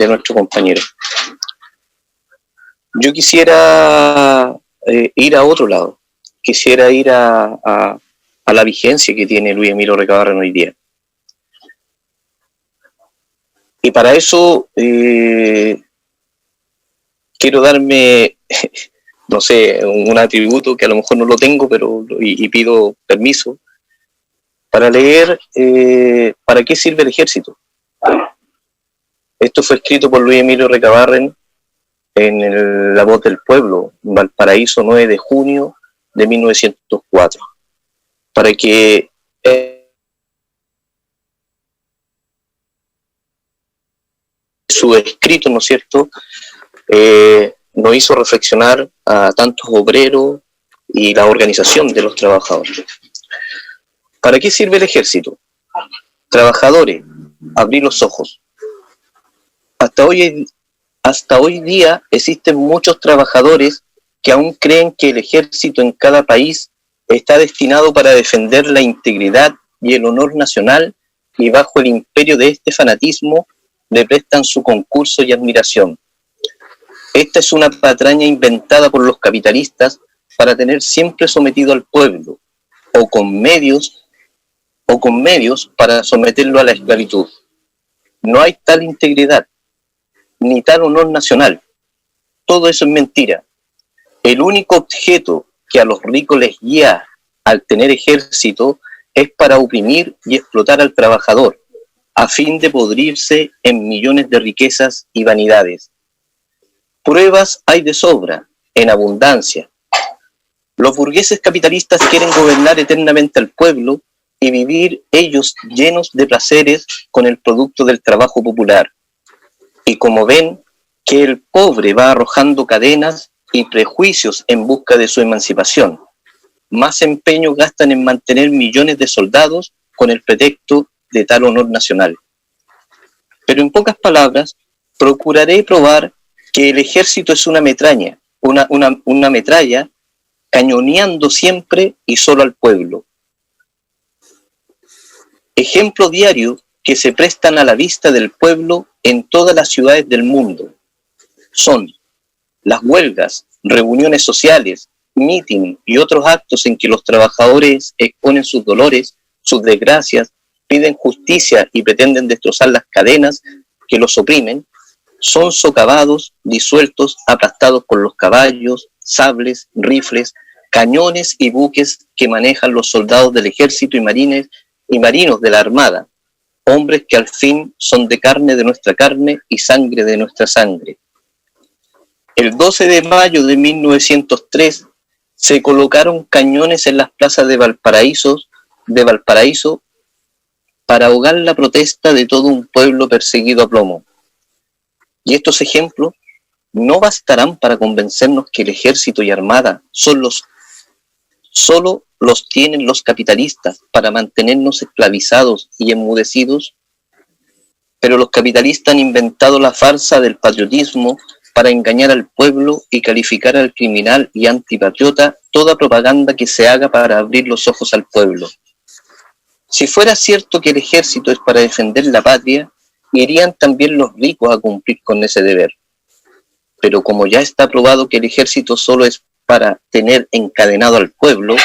nuestro compañero. Yo quisiera ir a otro lado, quisiera ir a la vigencia que tiene Luis Emilio Recabarren hoy día. Y para eso quiero darme, no sé, un atributo que a lo mejor no lo tengo, pero y pido permiso para leer ¿para qué sirve el ejército? Esto fue escrito por Luis Emilio Recabarren en La Voz del Pueblo, Valparaíso, 9 de junio de 1904, para que su escrito, ¿no es cierto?, nos hizo reflexionar a tantos obreros y la organización de los trabajadores. ¿Para qué sirve el ejército? Trabajadores, abrir los ojos. Hasta hoy día existen muchos trabajadores que aún creen que el ejército en cada país está destinado para defender la integridad y el honor nacional, y bajo el imperio de este fanatismo le prestan su concurso y admiración. Esta es una patraña inventada por los capitalistas para tener siempre sometido al pueblo, o con medios para someterlo a la esclavitud. No hay tal integridad, ni tal honor nacional. Todo eso es mentira. El único objeto que a los ricos les guía al tener ejército es para oprimir y explotar al trabajador, a fin de podrirse en millones de riquezas y vanidades. Pruebas hay de sobra, en abundancia. Los burgueses capitalistas quieren gobernar eternamente al pueblo y vivir ellos llenos de placeres con el producto del trabajo popular. Y como ven que el pobre va arrojando cadenas y prejuicios en busca de su emancipación, más empeño gastan en mantener millones de soldados con el pretexto de tal honor nacional. Pero en pocas palabras, procuraré probar que el ejército es una metralla, una metralla cañoneando siempre y solo al pueblo. Ejemplo diario que se prestan a la vista del pueblo en todas las ciudades del mundo son las huelgas, reuniones sociales, meeting y otros actos en que los trabajadores exponen sus dolores, sus desgracias, piden justicia y pretenden destrozar las cadenas que los oprimen. Son socavados, disueltos, aplastados por los caballos, sables, rifles, cañones y buques que manejan los soldados del ejército y marinos de la armada, hombres que al fin son de carne de nuestra carne y sangre de nuestra sangre. El 12 de mayo de 1903 se colocaron cañones en las plazas de Valparaíso para ahogar la protesta de todo un pueblo perseguido a plomo. Y estos ejemplos no bastarán para convencernos que el ejército y armada solo los tienen los capitalistas para mantenernos esclavizados y enmudecidos. Pero los capitalistas han inventado la farsa del patriotismo para engañar al pueblo y calificar al criminal y antipatriota toda propaganda que se haga para abrir los ojos al pueblo. Si fuera cierto que el ejército es para defender la patria, irían también los ricos a cumplir con ese deber. Pero como ya está probado que el ejército solo es para tener encadenado al pueblo,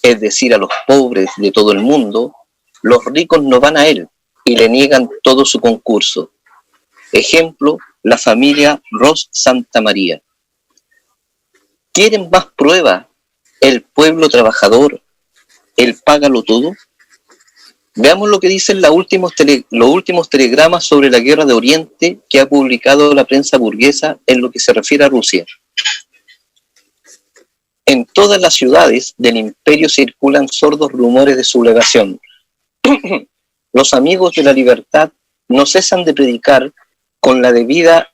es decir, a los pobres de todo el mundo, los ricos no van a él y le niegan todo su concurso. Ejemplo, la familia Ros Santa María. ¿Quieren más prueba? El pueblo trabajador, el págalo todo. Veamos lo que dicen los últimos telegramas sobre la guerra de Oriente que ha publicado la prensa burguesa en lo que se refiere a Rusia. En todas las ciudades del imperio circulan sordos rumores de sublevación. Los amigos de la libertad no cesan de predicar con las debidas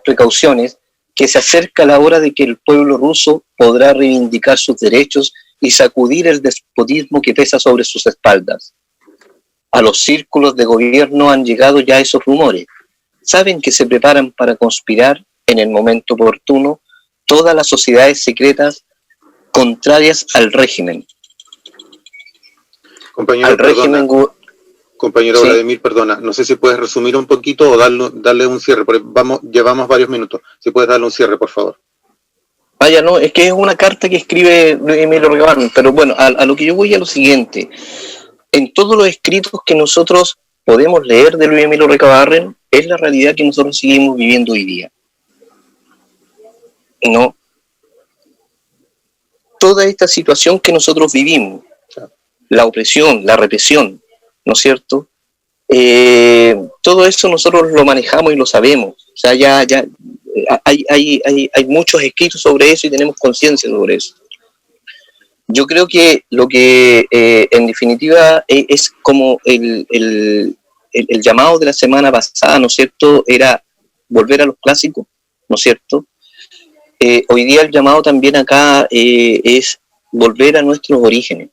precauciones que se acerca la hora de que el pueblo ruso podrá reivindicar sus derechos y sacudir el despotismo que pesa sobre sus espaldas. A los círculos de gobierno han llegado ya esos rumores. Saben que se preparan para conspirar en el momento oportuno todas las sociedades secretas contrarias al régimen. Compañero, compañero, sí. Vladimir, perdona, no sé si puedes resumir un poquito o darle un cierre, porque llevamos varios minutos. Si puedes darle un cierre, por favor. Vaya, no, es que es una carta que escribe Luis Emilio Recabarren, pero bueno, a lo que yo voy a lo siguiente. En todos los escritos que nosotros podemos leer de Luis Emilio Recabarren, es la realidad que nosotros seguimos viviendo hoy día. ¿No? Toda esta situación que nosotros vivimos, la opresión, la represión, ¿no es cierto? Todo eso nosotros lo manejamos y lo sabemos. O sea, ya hay muchos escritos sobre eso y tenemos conciencia sobre eso. Yo creo que lo que en definitiva es como el llamado de la semana pasada, ¿no es cierto?, era volver a los clásicos, ¿no es cierto? Hoy día el llamado también acá es volver a nuestros orígenes.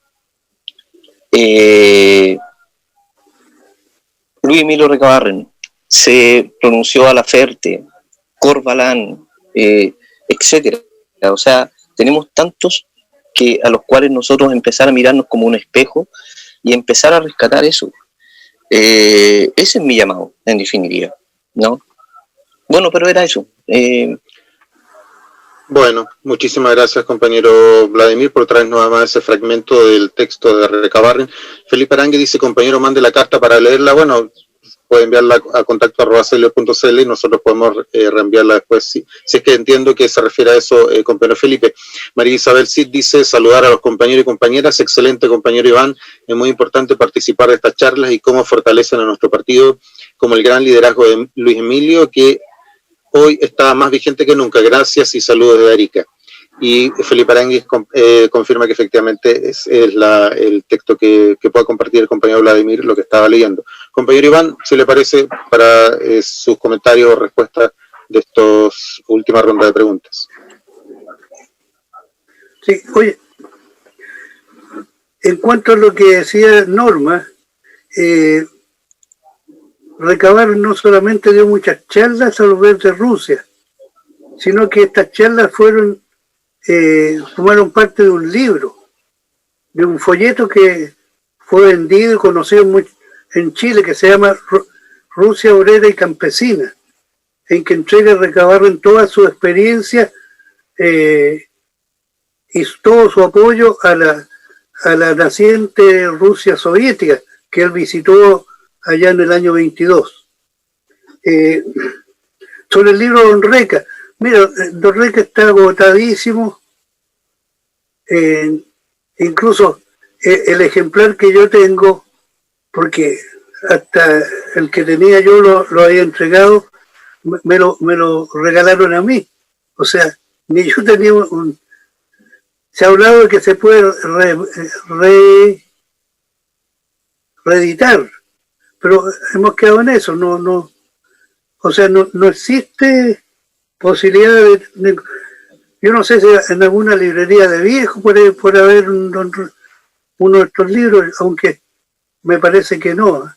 Luis Emilio Recabarren se pronunció a Laferte, Corvalán, etcétera. O sea, tenemos tantos que a los cuales nosotros empezar a mirarnos como un espejo y empezar a rescatar eso. Ese es mi llamado, en definitiva, ¿no? Bueno, pero era eso. Bueno, muchísimas gracias, compañero Vladimir, por traernos además ese fragmento del texto de Recabarren. Felipe Arangue dice, compañero, mande la carta para leerla. Bueno, puede enviarla a contacto@celio.cl y nosotros podemos reenviarla después, si es que entiendo que se refiere a eso, compañero Felipe. María Isabel Cid dice, saludar a los compañeros y compañeras. Excelente, compañero Iván. Es muy importante participar de estas charlas y cómo fortalecen a nuestro partido, como el gran liderazgo de Luis Emilio, que hoy está más vigente que nunca. Gracias y saludos de Arica. Y Felipe Aranguis confirma que efectivamente es el texto que pueda compartir el compañero Vladimir, lo que estaba leyendo. Compañero Iván, si le parece, para sus comentarios o respuestas de estas últimas rondas de preguntas. Sí, oye, en cuanto a lo que decía Norma, Recabarren no solamente dio muchas charlas a los de Rusia, sino que estas charlas formaron parte de un libro, de un folleto que fue vendido y conocido en Chile, que se llama Rusia Obrera y Campesina, en que entrega Recabarren toda su experiencia y todo su apoyo a la naciente Rusia soviética, que él visitó allá en el año 22. Sobre el libro de Don Reca, mira, Don Reca está agotadísimo, incluso el ejemplar que yo tengo, porque hasta el que tenía yo lo había entregado, me lo regalaron a mí. O sea, ni yo tenía se ha hablado de que se puede reeditar, pero hemos quedado en eso, o sea, no existe posibilidad de yo no sé si en alguna librería de viejo puede haber uno de estos libros, aunque me parece que no.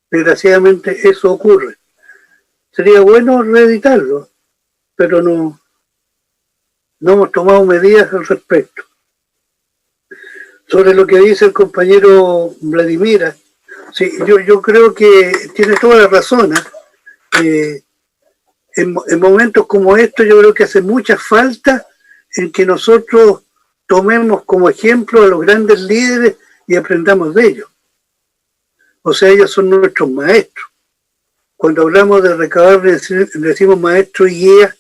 Desgraciadamente eso ocurre. Sería bueno reeditarlo, pero no hemos tomado medidas al respecto. Sobre lo que dice el compañero Vladimir, sí, yo creo que tiene toda la razón. En momentos como estos yo creo que hace mucha falta en que nosotros tomemos como ejemplo a los grandes líderes y aprendamos de ellos. O sea, ellos son nuestros maestros. Cuando hablamos de Recabarren decimos maestro y guía,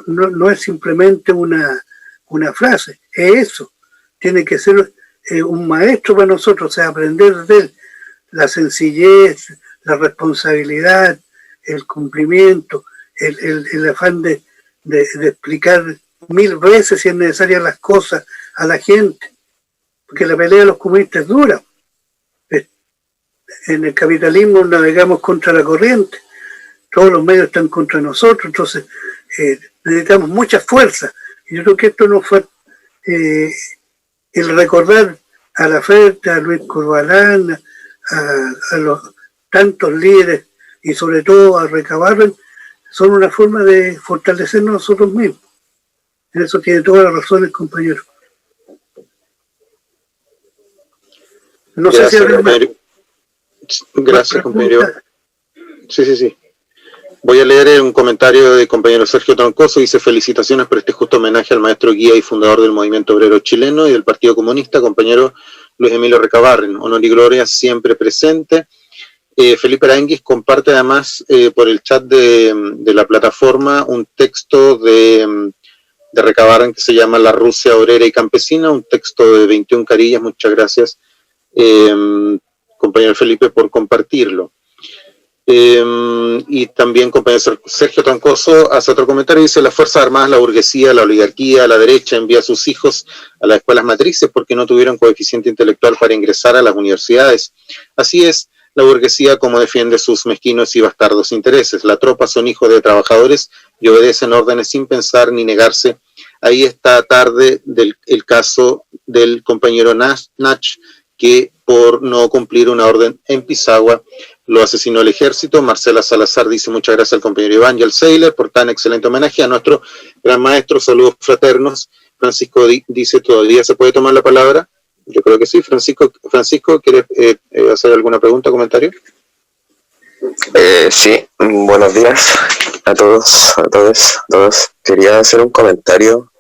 no es simplemente una frase, es eso. Tiene que ser un maestro para nosotros, o sea, aprender de él la sencillez, la responsabilidad, el cumplimiento, el afán de explicar 1000 veces si es necesaria las cosas a la gente, porque la pelea de los comunistas es dura. En el capitalismo navegamos contra la corriente, todos los medios están contra nosotros, entonces necesitamos mucha fuerza. Y yo creo que esto no fue el recordar a Laferte, a Luis Corvalán, a los tantos líderes y sobre todo a Recabarren, son una forma de fortalecernos nosotros mismos. En eso tiene toda la razón el compañero. No sé si habrá más. Gracias, compañero. Sí. Voy a leer un comentario del compañero Sergio Troncoso. Dice: felicitaciones por este justo homenaje al maestro guía y fundador del movimiento obrero chileno y del Partido Comunista, compañero Luis Emilio Recabarren. Honor y gloria siempre presente. Felipe Aranguis comparte además por el chat de la plataforma un texto de Recabarren que se llama La Rusia Obrera y Campesina, un texto de 21 carillas. Muchas gracias, compañero Felipe, por compartirlo. Y también compañero Sergio Troncoso hace otro comentario, dice: las Fuerzas Armadas, la burguesía, la oligarquía, la derecha envía a sus hijos a las escuelas matrices porque no tuvieron coeficiente intelectual para ingresar a las universidades. Así es la burguesía como defiende sus mezquinos y bastardos intereses. La tropa son hijos de trabajadores y obedecen órdenes sin pensar ni negarse. Ahí está tarde el caso del compañero Nach, que por no cumplir una orden en Pisagua lo asesinó el ejército. Marcela Salazar dice: muchas gracias al compañero Iván y al Seiler por tan excelente homenaje a nuestro gran maestro. Saludos fraternos. Francisco dice: ¿todavía se puede tomar la palabra? Yo creo que sí. Francisco, ¿quieres hacer alguna pregunta, comentario? Sí, buenos días a todos. Quería hacer un comentario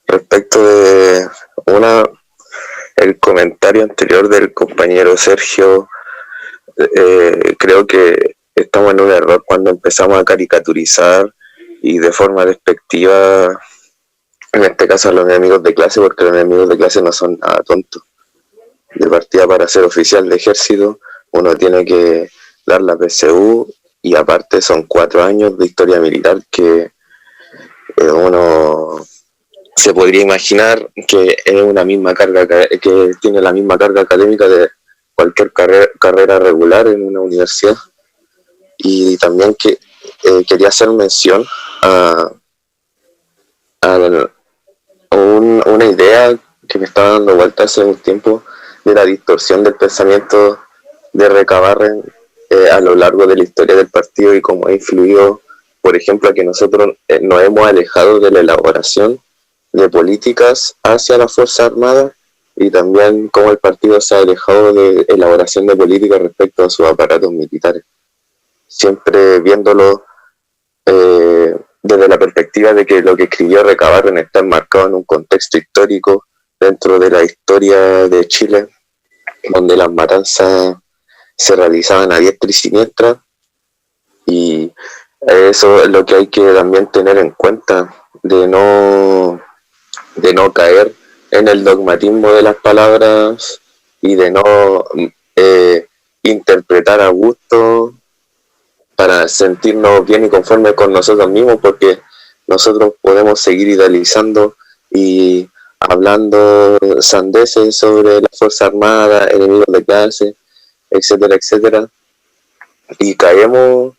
respecto de el comentario anterior del compañero Sergio. Creo que estamos en un error cuando empezamos a caricaturizar y de forma despectiva, en este caso, a los enemigos de clase, porque los enemigos de clase no son nada tontos. De partida, para ser oficial de ejército, uno tiene que dar la PSU y aparte son 4 años de historia militar que uno se podría imaginar que es una misma carga, que tiene la misma carga académica de cualquier carrera regular en una universidad. Y también quería hacer mención a una idea que me estaba dando vuelta hace un tiempo, de la distorsión del pensamiento de Recabarren a lo largo de la historia del partido y cómo ha influido, por ejemplo, a que nosotros nos hemos alejado de la elaboración de políticas hacia la Fuerza Armada, y también cómo el partido se ha alejado de elaboración de políticas respecto a sus aparatos militares, siempre viéndolo desde la perspectiva de que lo que escribió Recabarren está enmarcado en un contexto histórico dentro de la historia de Chile, donde las matanzas se realizaban a diestra y siniestra, y eso es lo que hay que también tener en cuenta, de no caer en el dogmatismo de las palabras y de no interpretar a gusto para sentirnos bien y conformes con nosotros mismos, porque nosotros podemos seguir idealizando y hablando sandeces sobre la Fuerza Armada, enemigos de clase, etcétera, etcétera, y caemos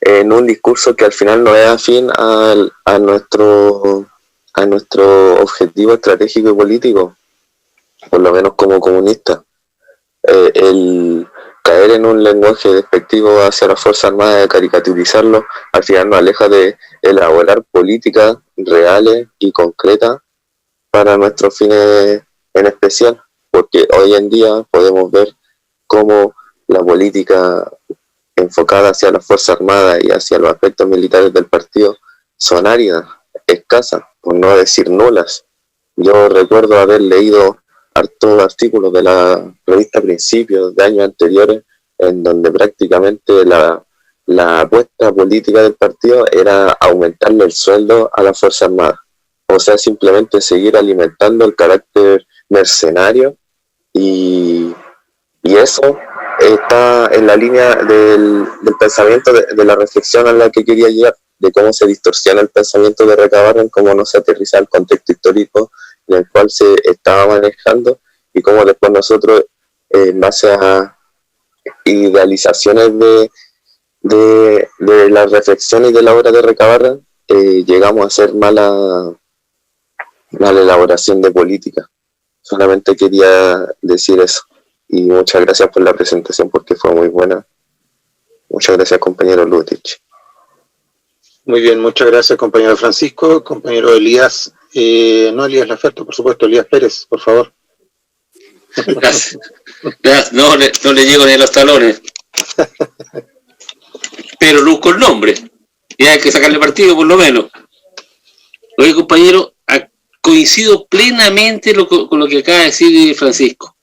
en un discurso que al final no es afín a nuestro objetivo estratégico y político, por lo menos como comunistas. El caer en un lenguaje despectivo hacia la Fuerza Armada, de caricaturizarlo, al final nos aleja de elaborar políticas reales y concretas para nuestros fines en especial, porque hoy en día podemos ver cómo la política enfocada hacia la Fuerza Armada y hacia los aspectos militares del partido son áridas, escasas, por no decir nulas. Yo recuerdo haber leído hartos artículos de la revista Principios de años anteriores, en donde prácticamente la apuesta política del partido era aumentarle el sueldo a la Fuerza Armada. O sea, simplemente seguir alimentando el carácter mercenario, y eso está en la línea del pensamiento, de la reflexión a la que quería llegar, de cómo se distorsiona el pensamiento de Recabarren, cómo no se aterriza el contexto histórico en el cual se estaba manejando, y cómo después nosotros, en base a idealizaciones de las reflexiones y de la obra de Recabarren, llegamos a hacer mala elaboración de política. Solamente quería decir eso, y muchas gracias por la presentación porque fue muy buena. Muchas gracias, compañero Lutich. Muy bien, muchas gracias, compañero Francisco. Compañero Elías, no Elías Laferto, por supuesto, Elías Pérez, por favor. Gracias. No le llego ni a los talones. Pero luzco el nombre. Y hay que sacarle partido, por lo menos. Oye, compañero, coincido plenamente con lo que acaba de decir Francisco.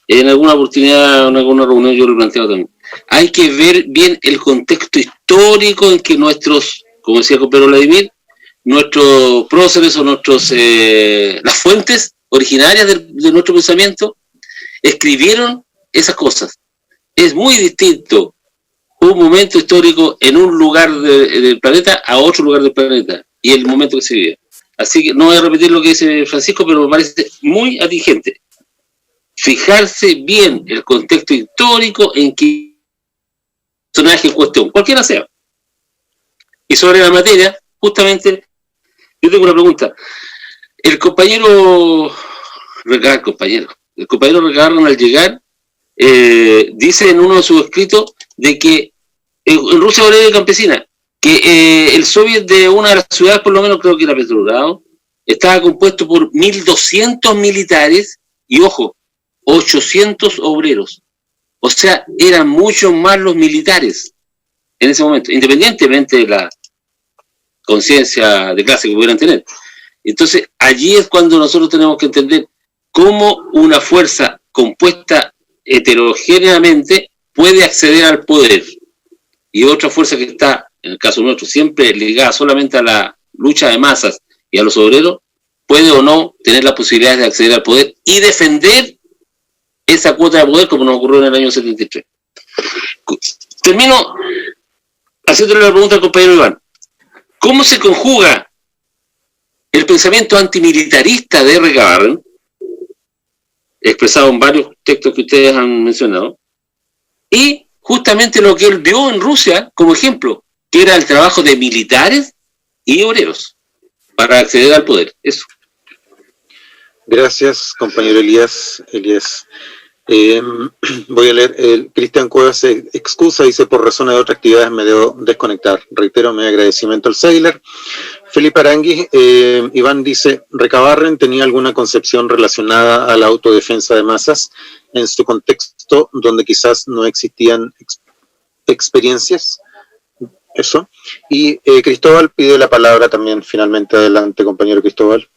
En alguna oportunidad, en alguna reunión yo lo he planteado también. Hay que ver bien el contexto histórico en que nuestros, como decía el compañero Vladimir, nuestros próceres o las fuentes originarias de nuestro pensamiento escribieron esas cosas. Es muy distinto un momento histórico en un lugar del planeta a otro lugar del planeta y el momento que se vive. Así que no voy a repetir lo que dice Francisco, pero me parece muy atingente. Fijarse bien el contexto histórico en que personaje en cuestión, cualquiera sea. Y sobre la materia, justamente, yo tengo una pregunta. El compañero Recabarren al llegar dice en uno de sus escritos de que en Rusia Obrera y Campesina, que el soviet de una de las ciudades, por lo menos creo que era Petrogrado, estaba compuesto por 1.200 militares y, ojo, 800 obreros. O sea, eran muchos más los militares en ese momento, independientemente de la conciencia de clase que pudieran tener. Entonces, allí es cuando nosotros tenemos que entender cómo una fuerza compuesta heterogéneamente puede acceder al poder y otra fuerza que está, en el caso nuestro, siempre ligada solamente a la lucha de masas y a los obreros, puede o no tener la posibilidad de acceder al poder y defender esa cuota de poder como nos ocurrió en el año 73. Termino haciéndole la pregunta al compañero Iván. ¿Cómo se conjuga el pensamiento antimilitarista de Recabarren, expresado en varios textos que ustedes han mencionado, y justamente lo que él vio en Rusia como ejemplo, que era el trabajo de militares y obreros para acceder al poder? Eso. Gracias, compañero Elías. Voy a leer. Cristian Cuevas se excusa, dice: por razones de otras actividades me debo desconectar. Reitero mi agradecimiento al Sailor. Felipe Arangui, Iván dice: Recabarren tenía alguna concepción relacionada a la autodefensa de masas en su contexto donde quizás no existían experiencias. Eso. Y Cristóbal pide la palabra también, finalmente. Adelante, compañero Cristóbal.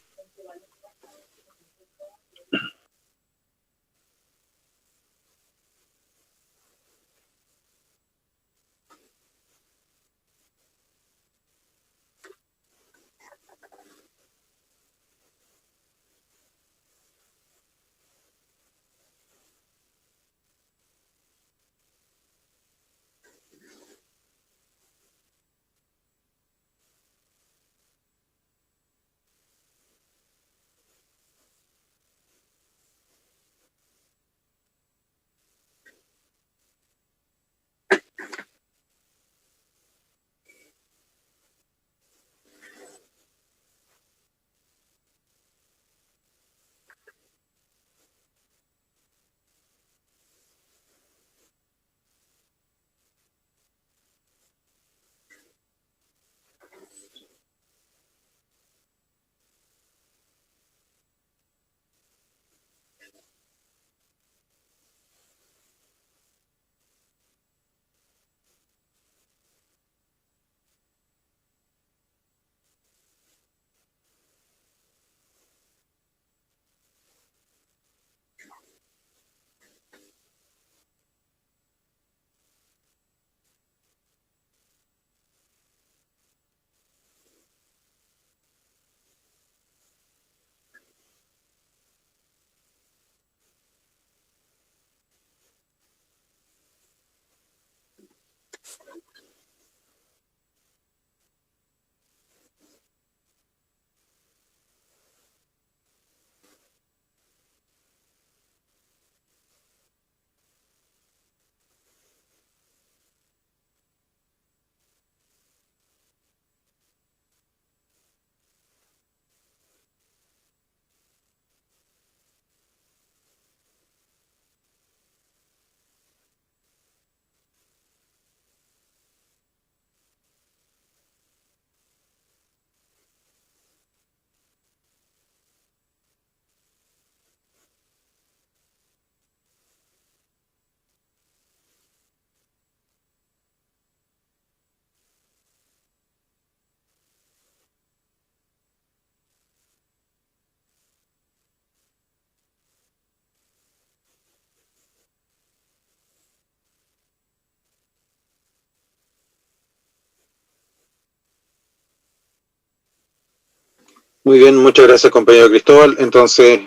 Muy bien, muchas gracias, compañero Cristóbal. Entonces,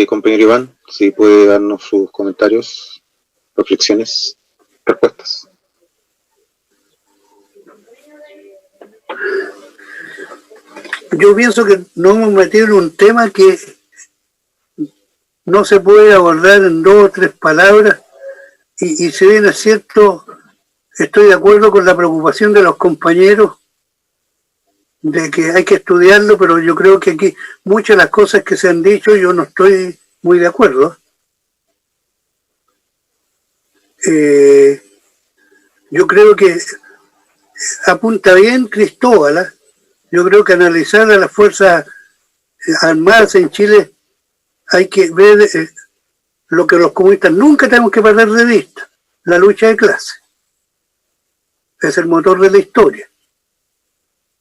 compañero Iván, si puede darnos sus comentarios, reflexiones, respuestas. Yo pienso que nos hemos metido en un tema que no se puede abordar en 2 o 3 palabras, y si bien es cierto, estoy de acuerdo con la preocupación de los compañeros de que hay que estudiarlo, pero yo creo que aquí muchas de las cosas que se han dicho yo no estoy muy de acuerdo. Yo creo que apunta bien Cristóbal, ¿eh? Yo creo que analizar a las Fuerzas Armadas en Chile hay que ver lo que los comunistas nunca tenemos que perder de vista, la lucha de clase. Es el motor de la historia.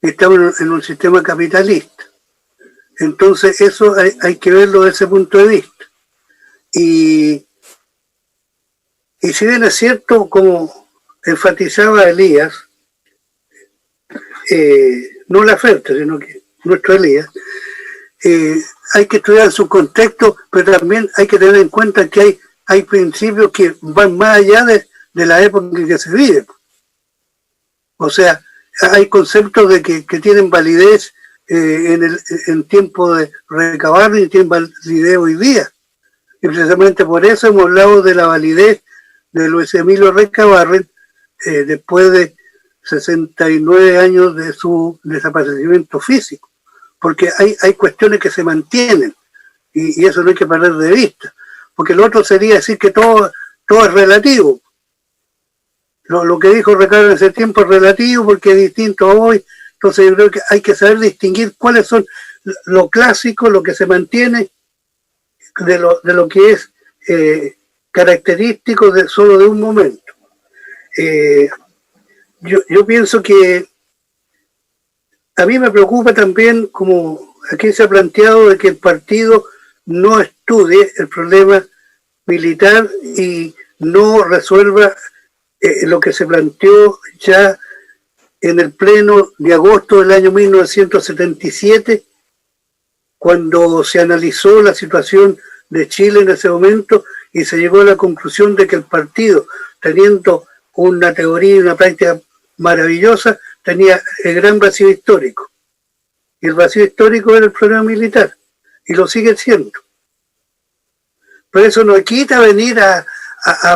Estamos en un sistema capitalista. Entonces eso hay que verlo desde ese punto de vista. Y si bien es cierto, como enfatizaba Elías, no la oferta, sino que nuestro Elías, hay que estudiar su contexto, pero también hay que tener en cuenta que hay principios que van más allá de la época en que se vive. O sea, hay conceptos que tienen validez en tiempo de recabar y tienen validez hoy día. Y precisamente por eso hemos hablado de la validez de Luis Emilio Recabarren después de 69 años de su desaparecimiento físico. Porque hay cuestiones que se mantienen y eso no hay que perder de vista. Porque lo otro sería decir que todo es relativo. Lo que dijo Recabarren en ese tiempo es relativo porque es distinto a hoy. Entonces yo creo que hay que saber distinguir cuáles son lo clásico, lo que se mantiene de lo que es característico solo de un momento. Yo pienso que a mí me preocupa también, como aquí se ha planteado, de que el partido no estudie el problema militar y no resuelva lo que se planteó ya en el pleno de agosto del año 1977, cuando se analizó la situación de Chile en ese momento y se llegó a la conclusión de que el partido, teniendo una teoría y una práctica maravillosa, tenía el gran vacío histórico. Y el vacío histórico era el problema militar, y lo sigue siendo. Pero eso no quita venir a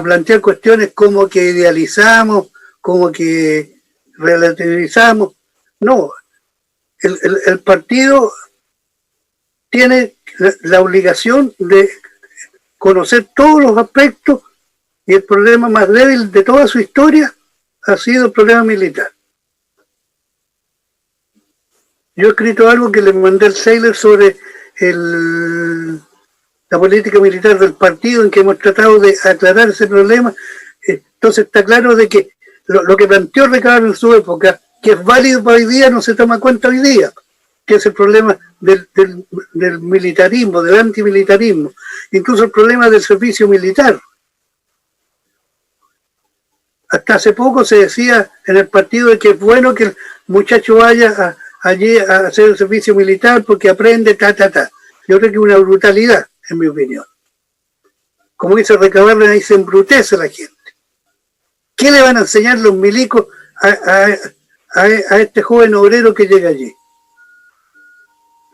plantear cuestiones como que idealizamos, como que relativizamos. No, el partido tiene la obligación de conocer todos los aspectos, y el problema más débil de toda su historia ha sido el problema militar. Yo he escrito algo que le mandé al Sailor sobre la política militar del partido, en que hemos tratado de aclarar ese problema. Entonces está claro de que lo que planteó Recabarren en su época, que es válido para hoy día, no se toma cuenta hoy día, que es el problema del militarismo, del antimilitarismo, incluso el problema del servicio militar. Hasta hace poco se decía en el partido de que es bueno que el muchacho vaya allí a hacer el servicio militar porque aprende, Yo creo que es una brutalidad, en mi opinión. Como dice Recabarren, ahí se embrutece la gente. ¿Qué le van a enseñar los milicos a este joven obrero que llega allí?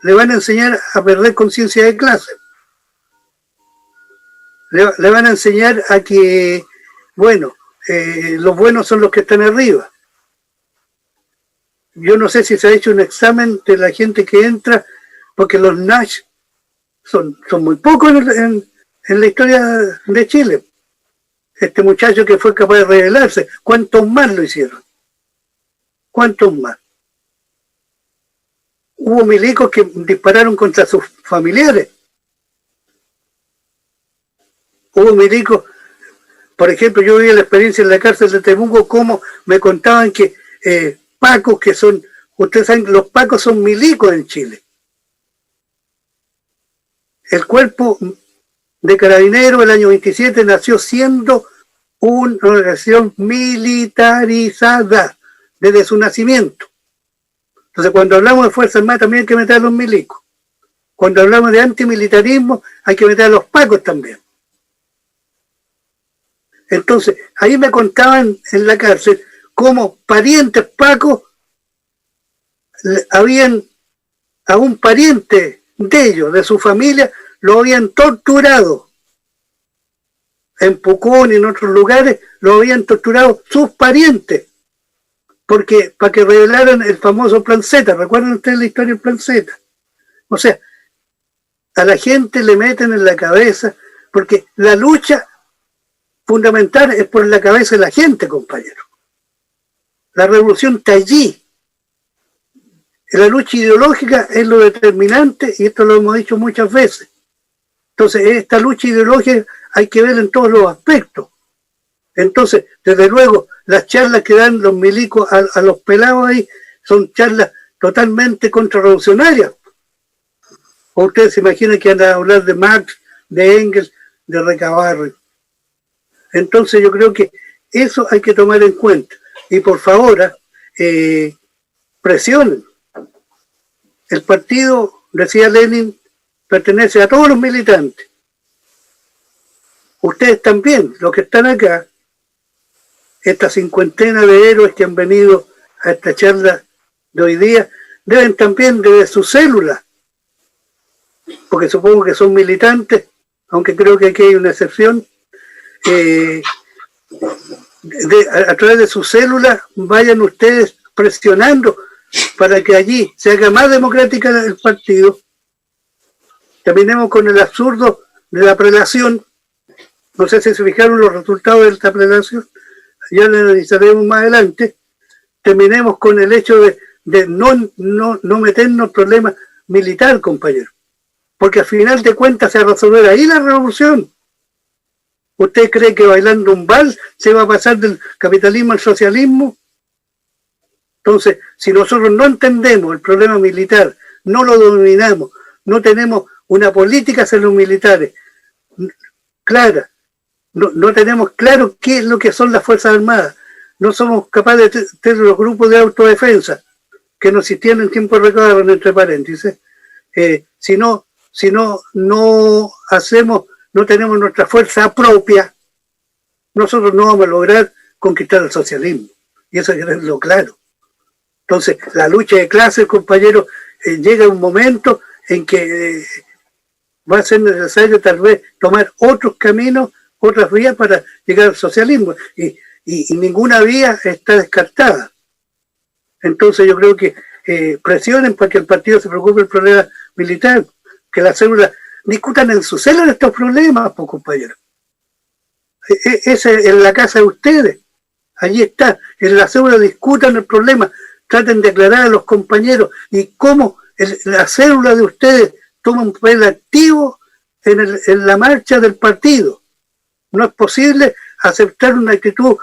Le van a enseñar a perder conciencia de clase. Le van a enseñar a que, bueno, los buenos son los que están arriba. Yo no sé si se ha hecho un examen de la gente que entra, porque los Nash son muy pocos en la historia de Chile. Este muchacho que fue capaz de rebelarse, ¿cuántos más lo hicieron? ¿Cuántos más? Hubo milicos que dispararon contra sus familiares. Hubo milicos, por ejemplo, yo viví la experiencia en la cárcel de Temuco, como me contaban que pacos que son, ustedes saben, los pacos son milicos en Chile. El cuerpo de Carabineros el año 27 nació siendo una organización militarizada desde su nacimiento. Entonces, cuando hablamos de Fuerzas Armadas también hay que meter a los milicos. Cuando hablamos de antimilitarismo hay que meter a los pacos también. Entonces, ahí me contaban en la cárcel cómo parientes pacos habían a un pariente de ellos, de su familia, lo habían torturado. En Pucón y en otros lugares lo habían torturado sus parientes, porque para que revelaran el famoso Plan Z. ¿Recuerdan ustedes la historia del Plan Z? O sea, a la gente le meten en la cabeza, porque la lucha fundamental es por la cabeza de la gente, compañero. La revolución está allí. La lucha ideológica es lo determinante, y esto lo hemos dicho muchas veces. Entonces, esta lucha ideológica hay que ver en todos los aspectos. Entonces, desde luego, las charlas que dan los milicos a los pelados ahí son charlas totalmente contrarrevolucionarias. ¿O ustedes se imaginan que andan a hablar de Marx, de Engels, de Recabarren? Entonces yo creo que eso hay que tomar en cuenta. Y por favor, presionen. El partido, decía Lenin, pertenece a todos los militantes. Ustedes también, los que están acá, esta cincuentena de héroes que han venido a esta charla de hoy día, deben también desde su célula, porque supongo que son militantes, aunque creo que aquí hay una excepción, a través de su célula vayan ustedes presionando para que allí se haga más democrática el partido. Terminemos con el absurdo de la prelación. No sé si se fijaron los resultados de esta prelación, ya lo analizaremos más adelante. Terminemos con el hecho de no meternos en problemas militar, compañero, porque al final de cuentas se va a resolver ahí la revolución. ¿Usted cree que bailando un vals se va a pasar del capitalismo al socialismo? Entonces, si nosotros no entendemos el problema militar, no lo dominamos, no tenemos una política hacia los militares clara, no tenemos claro qué es lo que son las Fuerzas Armadas, no somos capaces de tener los grupos de autodefensa que no existían en tiempo de Recabarren, entre paréntesis. Si no tenemos nuestra fuerza propia, nosotros no vamos a lograr conquistar el socialismo. Y eso hay que tenerlo claro. Entonces, la lucha de clases, compañeros, llega un momento en que va a ser necesario tal vez tomar otros caminos, otras vías para llegar al socialismo. Y ninguna vía está descartada. Entonces yo creo que presionen para que el partido se preocupe del problema militar, que las células discutan en su célula estos problemas, pues, compañeros. Es en la casa de ustedes, allí está, en la célula discutan el problema, traten de aclarar a los compañeros y cómo la célula de ustedes toma un papel activo en la marcha del partido. No es posible aceptar una actitud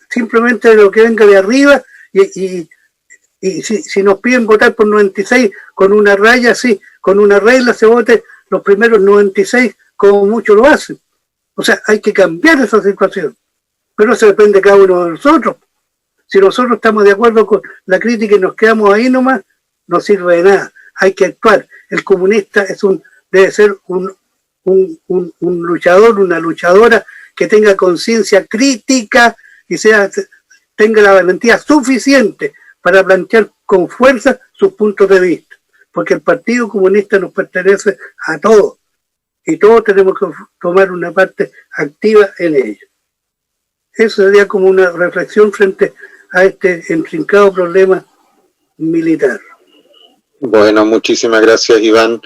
simplemente de lo que venga de arriba y si nos piden votar por 96 con una raya así, con una regla se vote los primeros 96 como mucho lo hacen. O sea, hay que cambiar esa situación. Pero eso depende de cada uno de nosotros. Si nosotros estamos de acuerdo con la crítica y nos quedamos ahí nomás, no sirve de nada. Hay que actuar. El comunista debe ser un luchador, una luchadora que tenga conciencia crítica y tenga la valentía suficiente para plantear con fuerza sus puntos de vista. Porque el Partido Comunista nos pertenece a todos. Y todos tenemos que tomar una parte activa en ello. Eso sería como una reflexión frente a este intrincado problema militar. Bueno, muchísimas gracias, Iván,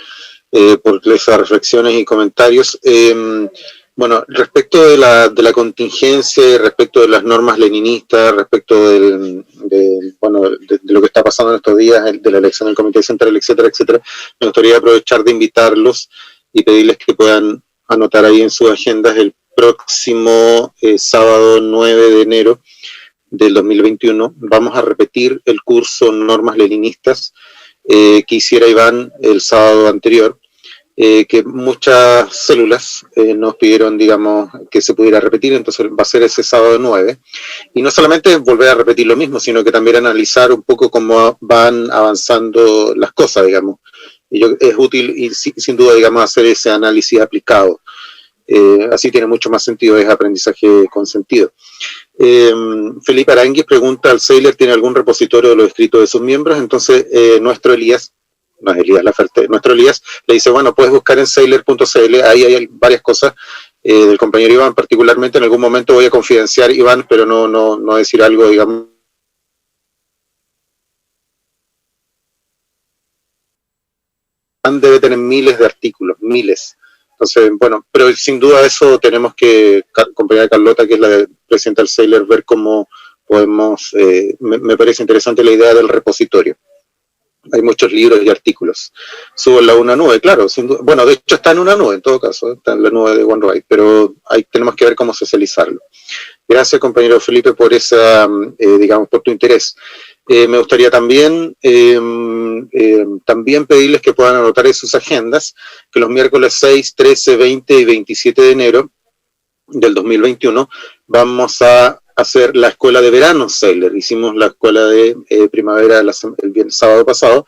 por esas reflexiones y comentarios. Bueno, respecto de la contingencia, respecto de las normas leninistas, respecto de lo que está pasando en estos días, de la elección del Comité Central, etcétera, etcétera, me gustaría aprovechar de invitarlos y pedirles que puedan anotar ahí en sus agendas el próximo sábado 9 de enero del 2021. Vamos a repetir el curso Normas Leninistas que hiciera Iván el sábado anterior, que muchas células nos pidieron, digamos, que se pudiera repetir, entonces va a ser ese sábado 9. Y no solamente volver a repetir lo mismo, sino que también analizar un poco cómo van avanzando las cosas, digamos. es útil y sin duda, digamos, hacer ese análisis aplicado. Así tiene mucho más sentido, es aprendizaje con sentido. Felipe Aranguis pregunta, ¿el Sailor tiene algún repositorio de los escritos de sus miembros? Entonces, nuestro Elías le dice, bueno, puedes buscar en sailor.cl, ahí hay varias cosas del compañero Iván, particularmente en algún momento voy a confidenciar, Iván, pero no decir algo, digamos, debe tener miles de artículos, miles. Entonces, bueno, pero sin duda eso tenemos que, compañera Carlota, que es la presidenta del Sailor, ver cómo podemos, me parece interesante la idea del repositorio. Hay muchos libros y artículos. Subo a una nube, claro, sin duda, bueno, de hecho está en una nube, en todo caso, está en la nube de OneDrive, pero ahí tenemos que ver cómo socializarlo. Gracias, compañero Felipe, por esa, digamos, por tu interés. Me gustaría también pedirles que puedan anotar en sus agendas que los miércoles 6, 13, 20 y 27 de enero del 2021 vamos a hacer la escuela de verano Sailor. Hicimos la escuela de primavera el sábado pasado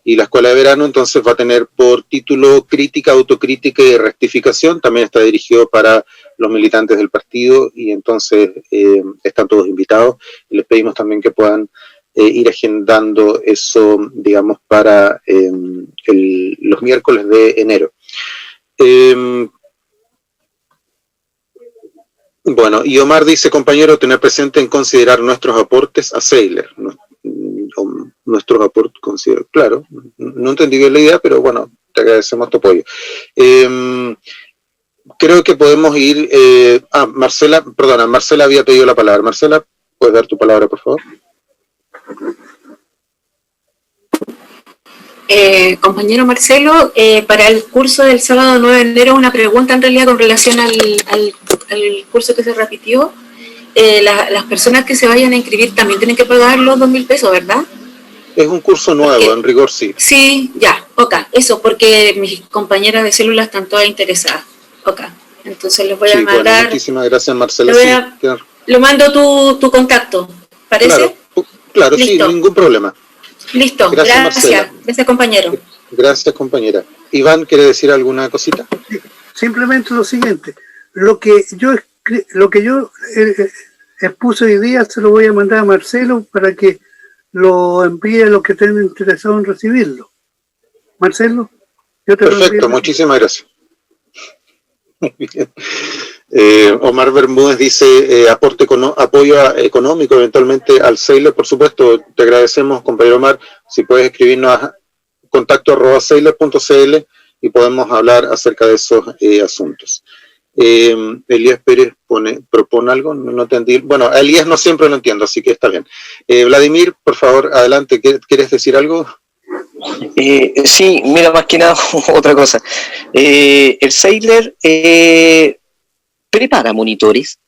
y la escuela de verano entonces va a tener por título Crítica, Autocrítica y Rectificación. También está dirigido para los militantes del partido y entonces están todos invitados y les pedimos también que puedan ir agendando eso, digamos, para los miércoles de enero. Bueno, y Omar dice, compañero, tener presente en considerar nuestros aportes a Sailor. Nuestros aportes, considero, claro, no entendí bien la idea, pero bueno, te agradecemos tu apoyo. Creo que podemos ir, Marcela había pedido la palabra. Marcela, ¿puedes dar tu palabra, por favor? Compañero Marcelo, para el curso del sábado 9 de enero, una pregunta en realidad con relación al curso que se repitió. Las personas que se vayan a inscribir también tienen que pagar los 2.000 pesos, ¿verdad? Es un curso nuevo, en rigor sí. Sí, ya, ok, eso, porque mis compañeras de célula están todas interesadas. Ok, entonces les voy a mandar... Bueno, muchísimas gracias, Marcela. Lo mando tu contacto, ¿parece? Claro, sí, ningún problema. Listo, gracias, compañero. Gracias, compañera. Iván, ¿quiere decir alguna cosita? Simplemente lo siguiente, lo que yo expuse hoy día se lo voy a mandar a Marcelo para que lo envíe a los que estén interesados en recibirlo. Marcelo, yo te lo envío. Perfecto, muchísimas gracias. Muy bien. Omar Bermúdez dice apoyo económico eventualmente al Sailor, por supuesto, te agradecemos, compañero Omar, si puedes escribirnos a contacto@sailor.cl y podemos hablar acerca de esos asuntos. Elías Pérez propone algo, no entendí. Bueno, a Elías no siempre lo entiendo, así que está bien. Vladimir, por favor, adelante, ¿quieres decir algo? Sí, mira, más que nada otra cosa. El Sailor prepara monitores.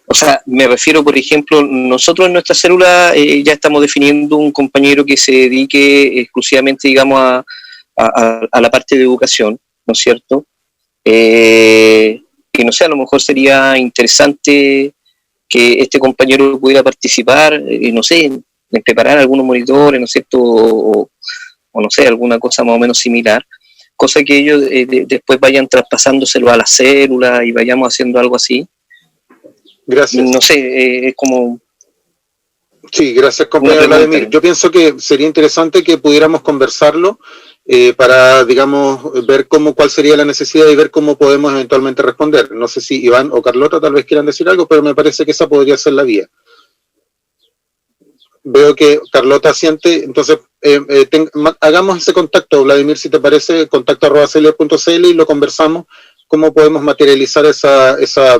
O sea, me refiero, por ejemplo, nosotros en nuestra célula ya estamos definiendo un compañero que se dedique exclusivamente, digamos, a la parte de educación, ¿no es cierto? Que no sé, a lo mejor sería interesante que este compañero pudiera participar, no sé, en preparar algunos monitores, ¿no es cierto? O no sé, alguna cosa más o menos similar, cosa que ellos después vayan traspasándoselo a la célula y vayamos haciendo algo así. Gracias. No sé, es como... Sí, gracias, compañero Vladimir. Yo pienso que sería interesante que pudiéramos conversarlo para, digamos, ver cuál sería la necesidad y ver cómo podemos eventualmente responder. No sé si Iván o Carlota tal vez quieran decir algo, pero me parece que esa podría ser la vía. Veo que Carlota asiente, entonces hagamos ese contacto, Vladimir, si te parece, contacto@sailor.cl y lo conversamos, cómo podemos materializar esa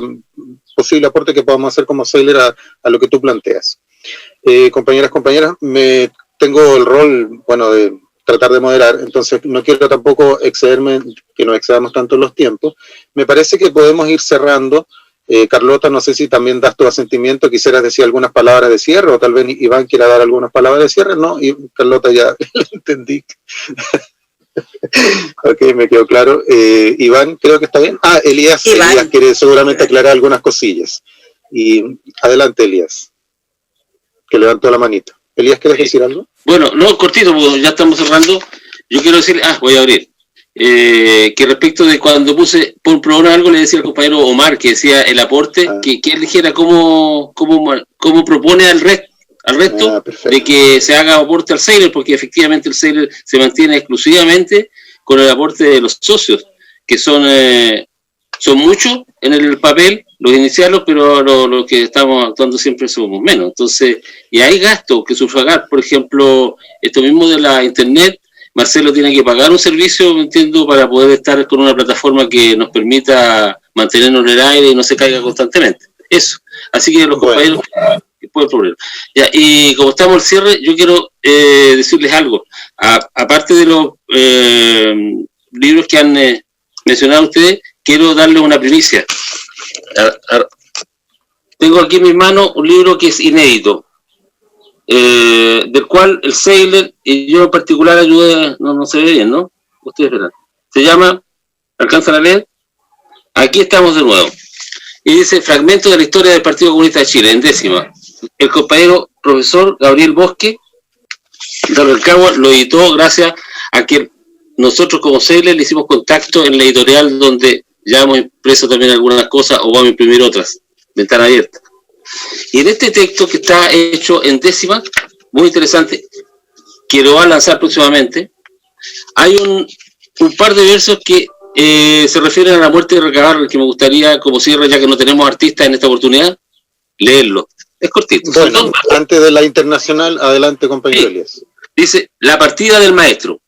posible aporte que podamos hacer como Sailor a lo que tú planteas. Compañeras, tengo el rol, bueno, de tratar de moderar, entonces no quiero tampoco excederme, que no excedamos tanto en los tiempos. Me parece que podemos ir cerrando. Carlota, no sé si también das tu asentimiento, quisieras decir algunas palabras de cierre, o tal vez Iván quiera dar algunas palabras de cierre, ¿no? Y Carlota ya lo entendí. Ok, me quedó claro. Iván, creo que está bien. Elías quiere seguramente aclarar algunas cosillas. Y adelante, Elías, que levantó la manita. Elías, ¿quieres decir algo? Bueno, no, cortito, porque ya estamos cerrando. yo quiero decir, voy a abrir, que respecto de cuando puse por probar algo, le decía al compañero Omar, que decía el aporte, que él dijera cómo propone al resto de que se haga aporte al Sailor, porque efectivamente el Sailor se mantiene exclusivamente con el aporte de los socios, que son muchos en el papel, los iniciales, pero los que estamos actuando siempre somos menos. Entonces, y hay gastos que sufragar, por ejemplo, esto mismo de la internet. Marcelo tiene que pagar un servicio, entiendo, para poder estar con una plataforma que nos permita mantenernos en el aire y no se caiga constantemente. Eso. Así que los compañeros pueden probar. Ya, y como estamos al cierre, yo quiero decirles algo. Aparte de los libros que han mencionado ustedes, quiero darles una primicia. Tengo aquí en mis manos un libro que es inédito, del cual el Sailor y yo en particular ayudé, no se ve bien, ¿no? Ustedes verán. Se llama, ¿alcanzan a leer? Aquí estamos de nuevo. Y dice, fragmento de la historia del Partido Comunista de Chile, en décima. El compañero profesor Gabriel Bosque de Rancagua lo editó gracias a que nosotros como Sailor le hicimos contacto en la editorial donde ya hemos impreso también algunas cosas o vamos a imprimir otras, ventana abierta. Y en este texto que está hecho en décima, muy interesante, que lo va a lanzar próximamente, hay un par de versos que se refieren a la muerte de Recabarren, que me gustaría, como cierre, ya que no tenemos artistas en esta oportunidad, leerlo. Es cortito. Bueno, antes de la internacional, adelante, compañero Elías. Dice, la partida del maestro.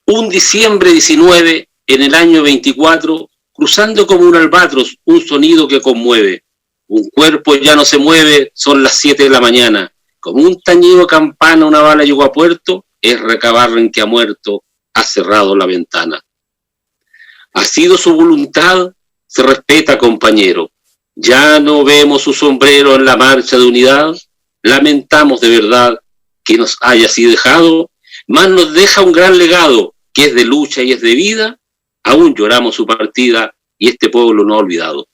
Un diciembre 19, en el año 24, cruzando como un albatros, un sonido que conmueve. Un cuerpo ya no se mueve, son las 7 de la mañana. Como un tañido campana, una bala llegó a puerto, es Recabarren que ha muerto, ha cerrado la ventana. Ha sido su voluntad, se respeta, compañero. Ya no vemos su sombrero en la marcha de unidad. Lamentamos de verdad que nos haya así dejado, mas nos deja un gran legado, que es de lucha y es de vida. Aún lloramos su partida y este pueblo no ha olvidado.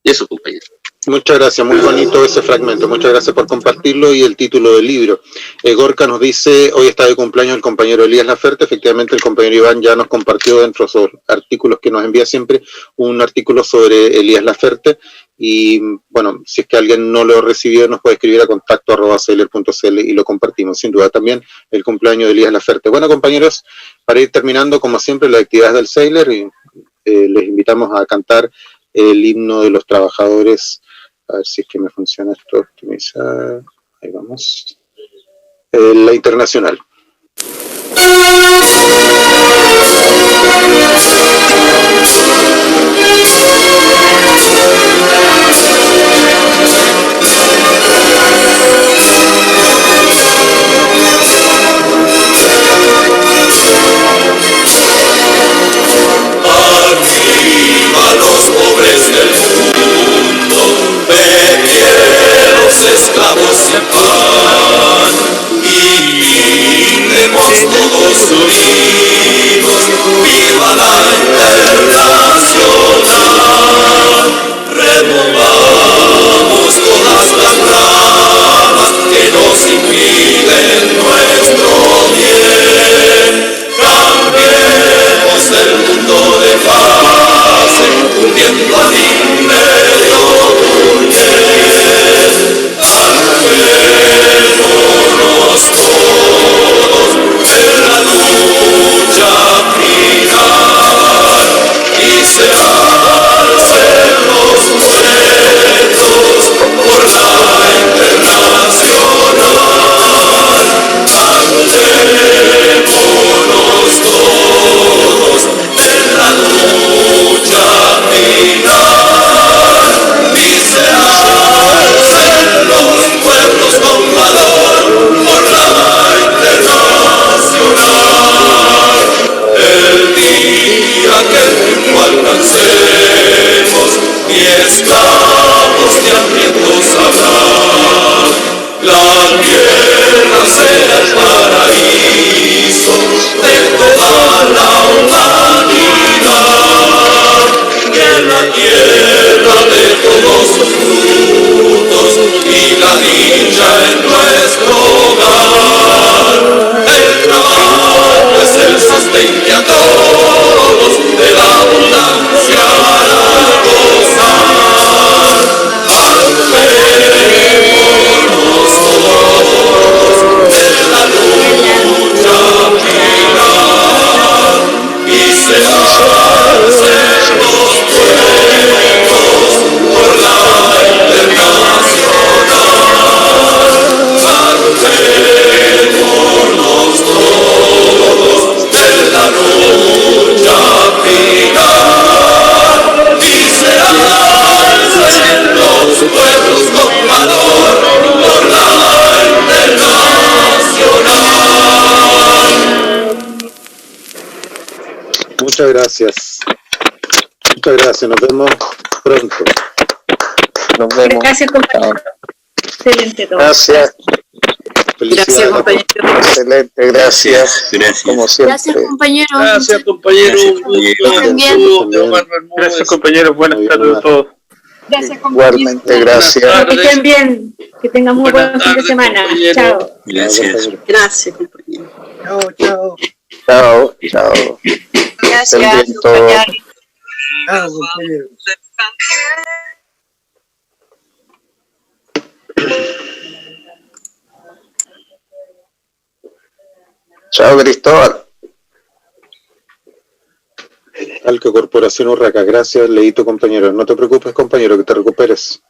Eso, compañero. Muchas gracias, muy bonito ese fragmento, muchas gracias por compartirlo y el título del libro. Gorka nos dice, hoy está de cumpleaños el compañero Elías Laferte, efectivamente el compañero Iván ya nos compartió dentro de los artículos que nos envía siempre un artículo sobre Elías Laferte y bueno, si es que alguien no lo ha recibido nos puede escribir a contacto@sailor.cl y lo compartimos, sin duda también el cumpleaños de Elías Laferte. Bueno, compañeros, para ir terminando como siempre las actividades del Sailor y les invitamos a cantar el himno de los trabajadores. A ver si es que me funciona esto, optimizar. Ahí vamos. La internacional. Arriba los pobres del mundo, los esclavos sin pan, y gritemos todos unidos, viva la internacional. Removamos todas las ramas que nos impiden nuestro bien. Cambiemos el mundo de fase, hundiendo al imperio burgués. Armémonos todos en la lucha final y se alcen los muertos por la internacional. Armémonos todos en la lucha final y se alcen los pueblos con valor por la internacional. El día que el triunfo alcancemos, ni esclavos ni hambrientos habrá. La tierra será el paraíso de toda la humanidad, y en la tierra de todos sus frutos y la dicha en nuestro hogar. El trabajo es el sostén Muchas gracias. Muchas gracias. Nos vemos pronto. Nos vemos. Gracias, compañero. Excelente todo. Gracias. Felicidades. compañero. Excelente, gracias. Como siempre. Gracias, compañero. Gracias, compañero. Gracias, compañeros. Buenas tardes a todos. Gracias, compañero. Igualmente, gracias. Que estén bien. Que tengan muy buen fin de semana. Chao. Gracias. Gracias, compañero. Chao, chao. Chao, chao. Estén bien Gracias, todos. compañero. Chao, compañeros. Chao, Cristóbal. Talca Corporación Urraca. Gracias, Leito, compañero. No te preocupes, compañero, que te recuperes.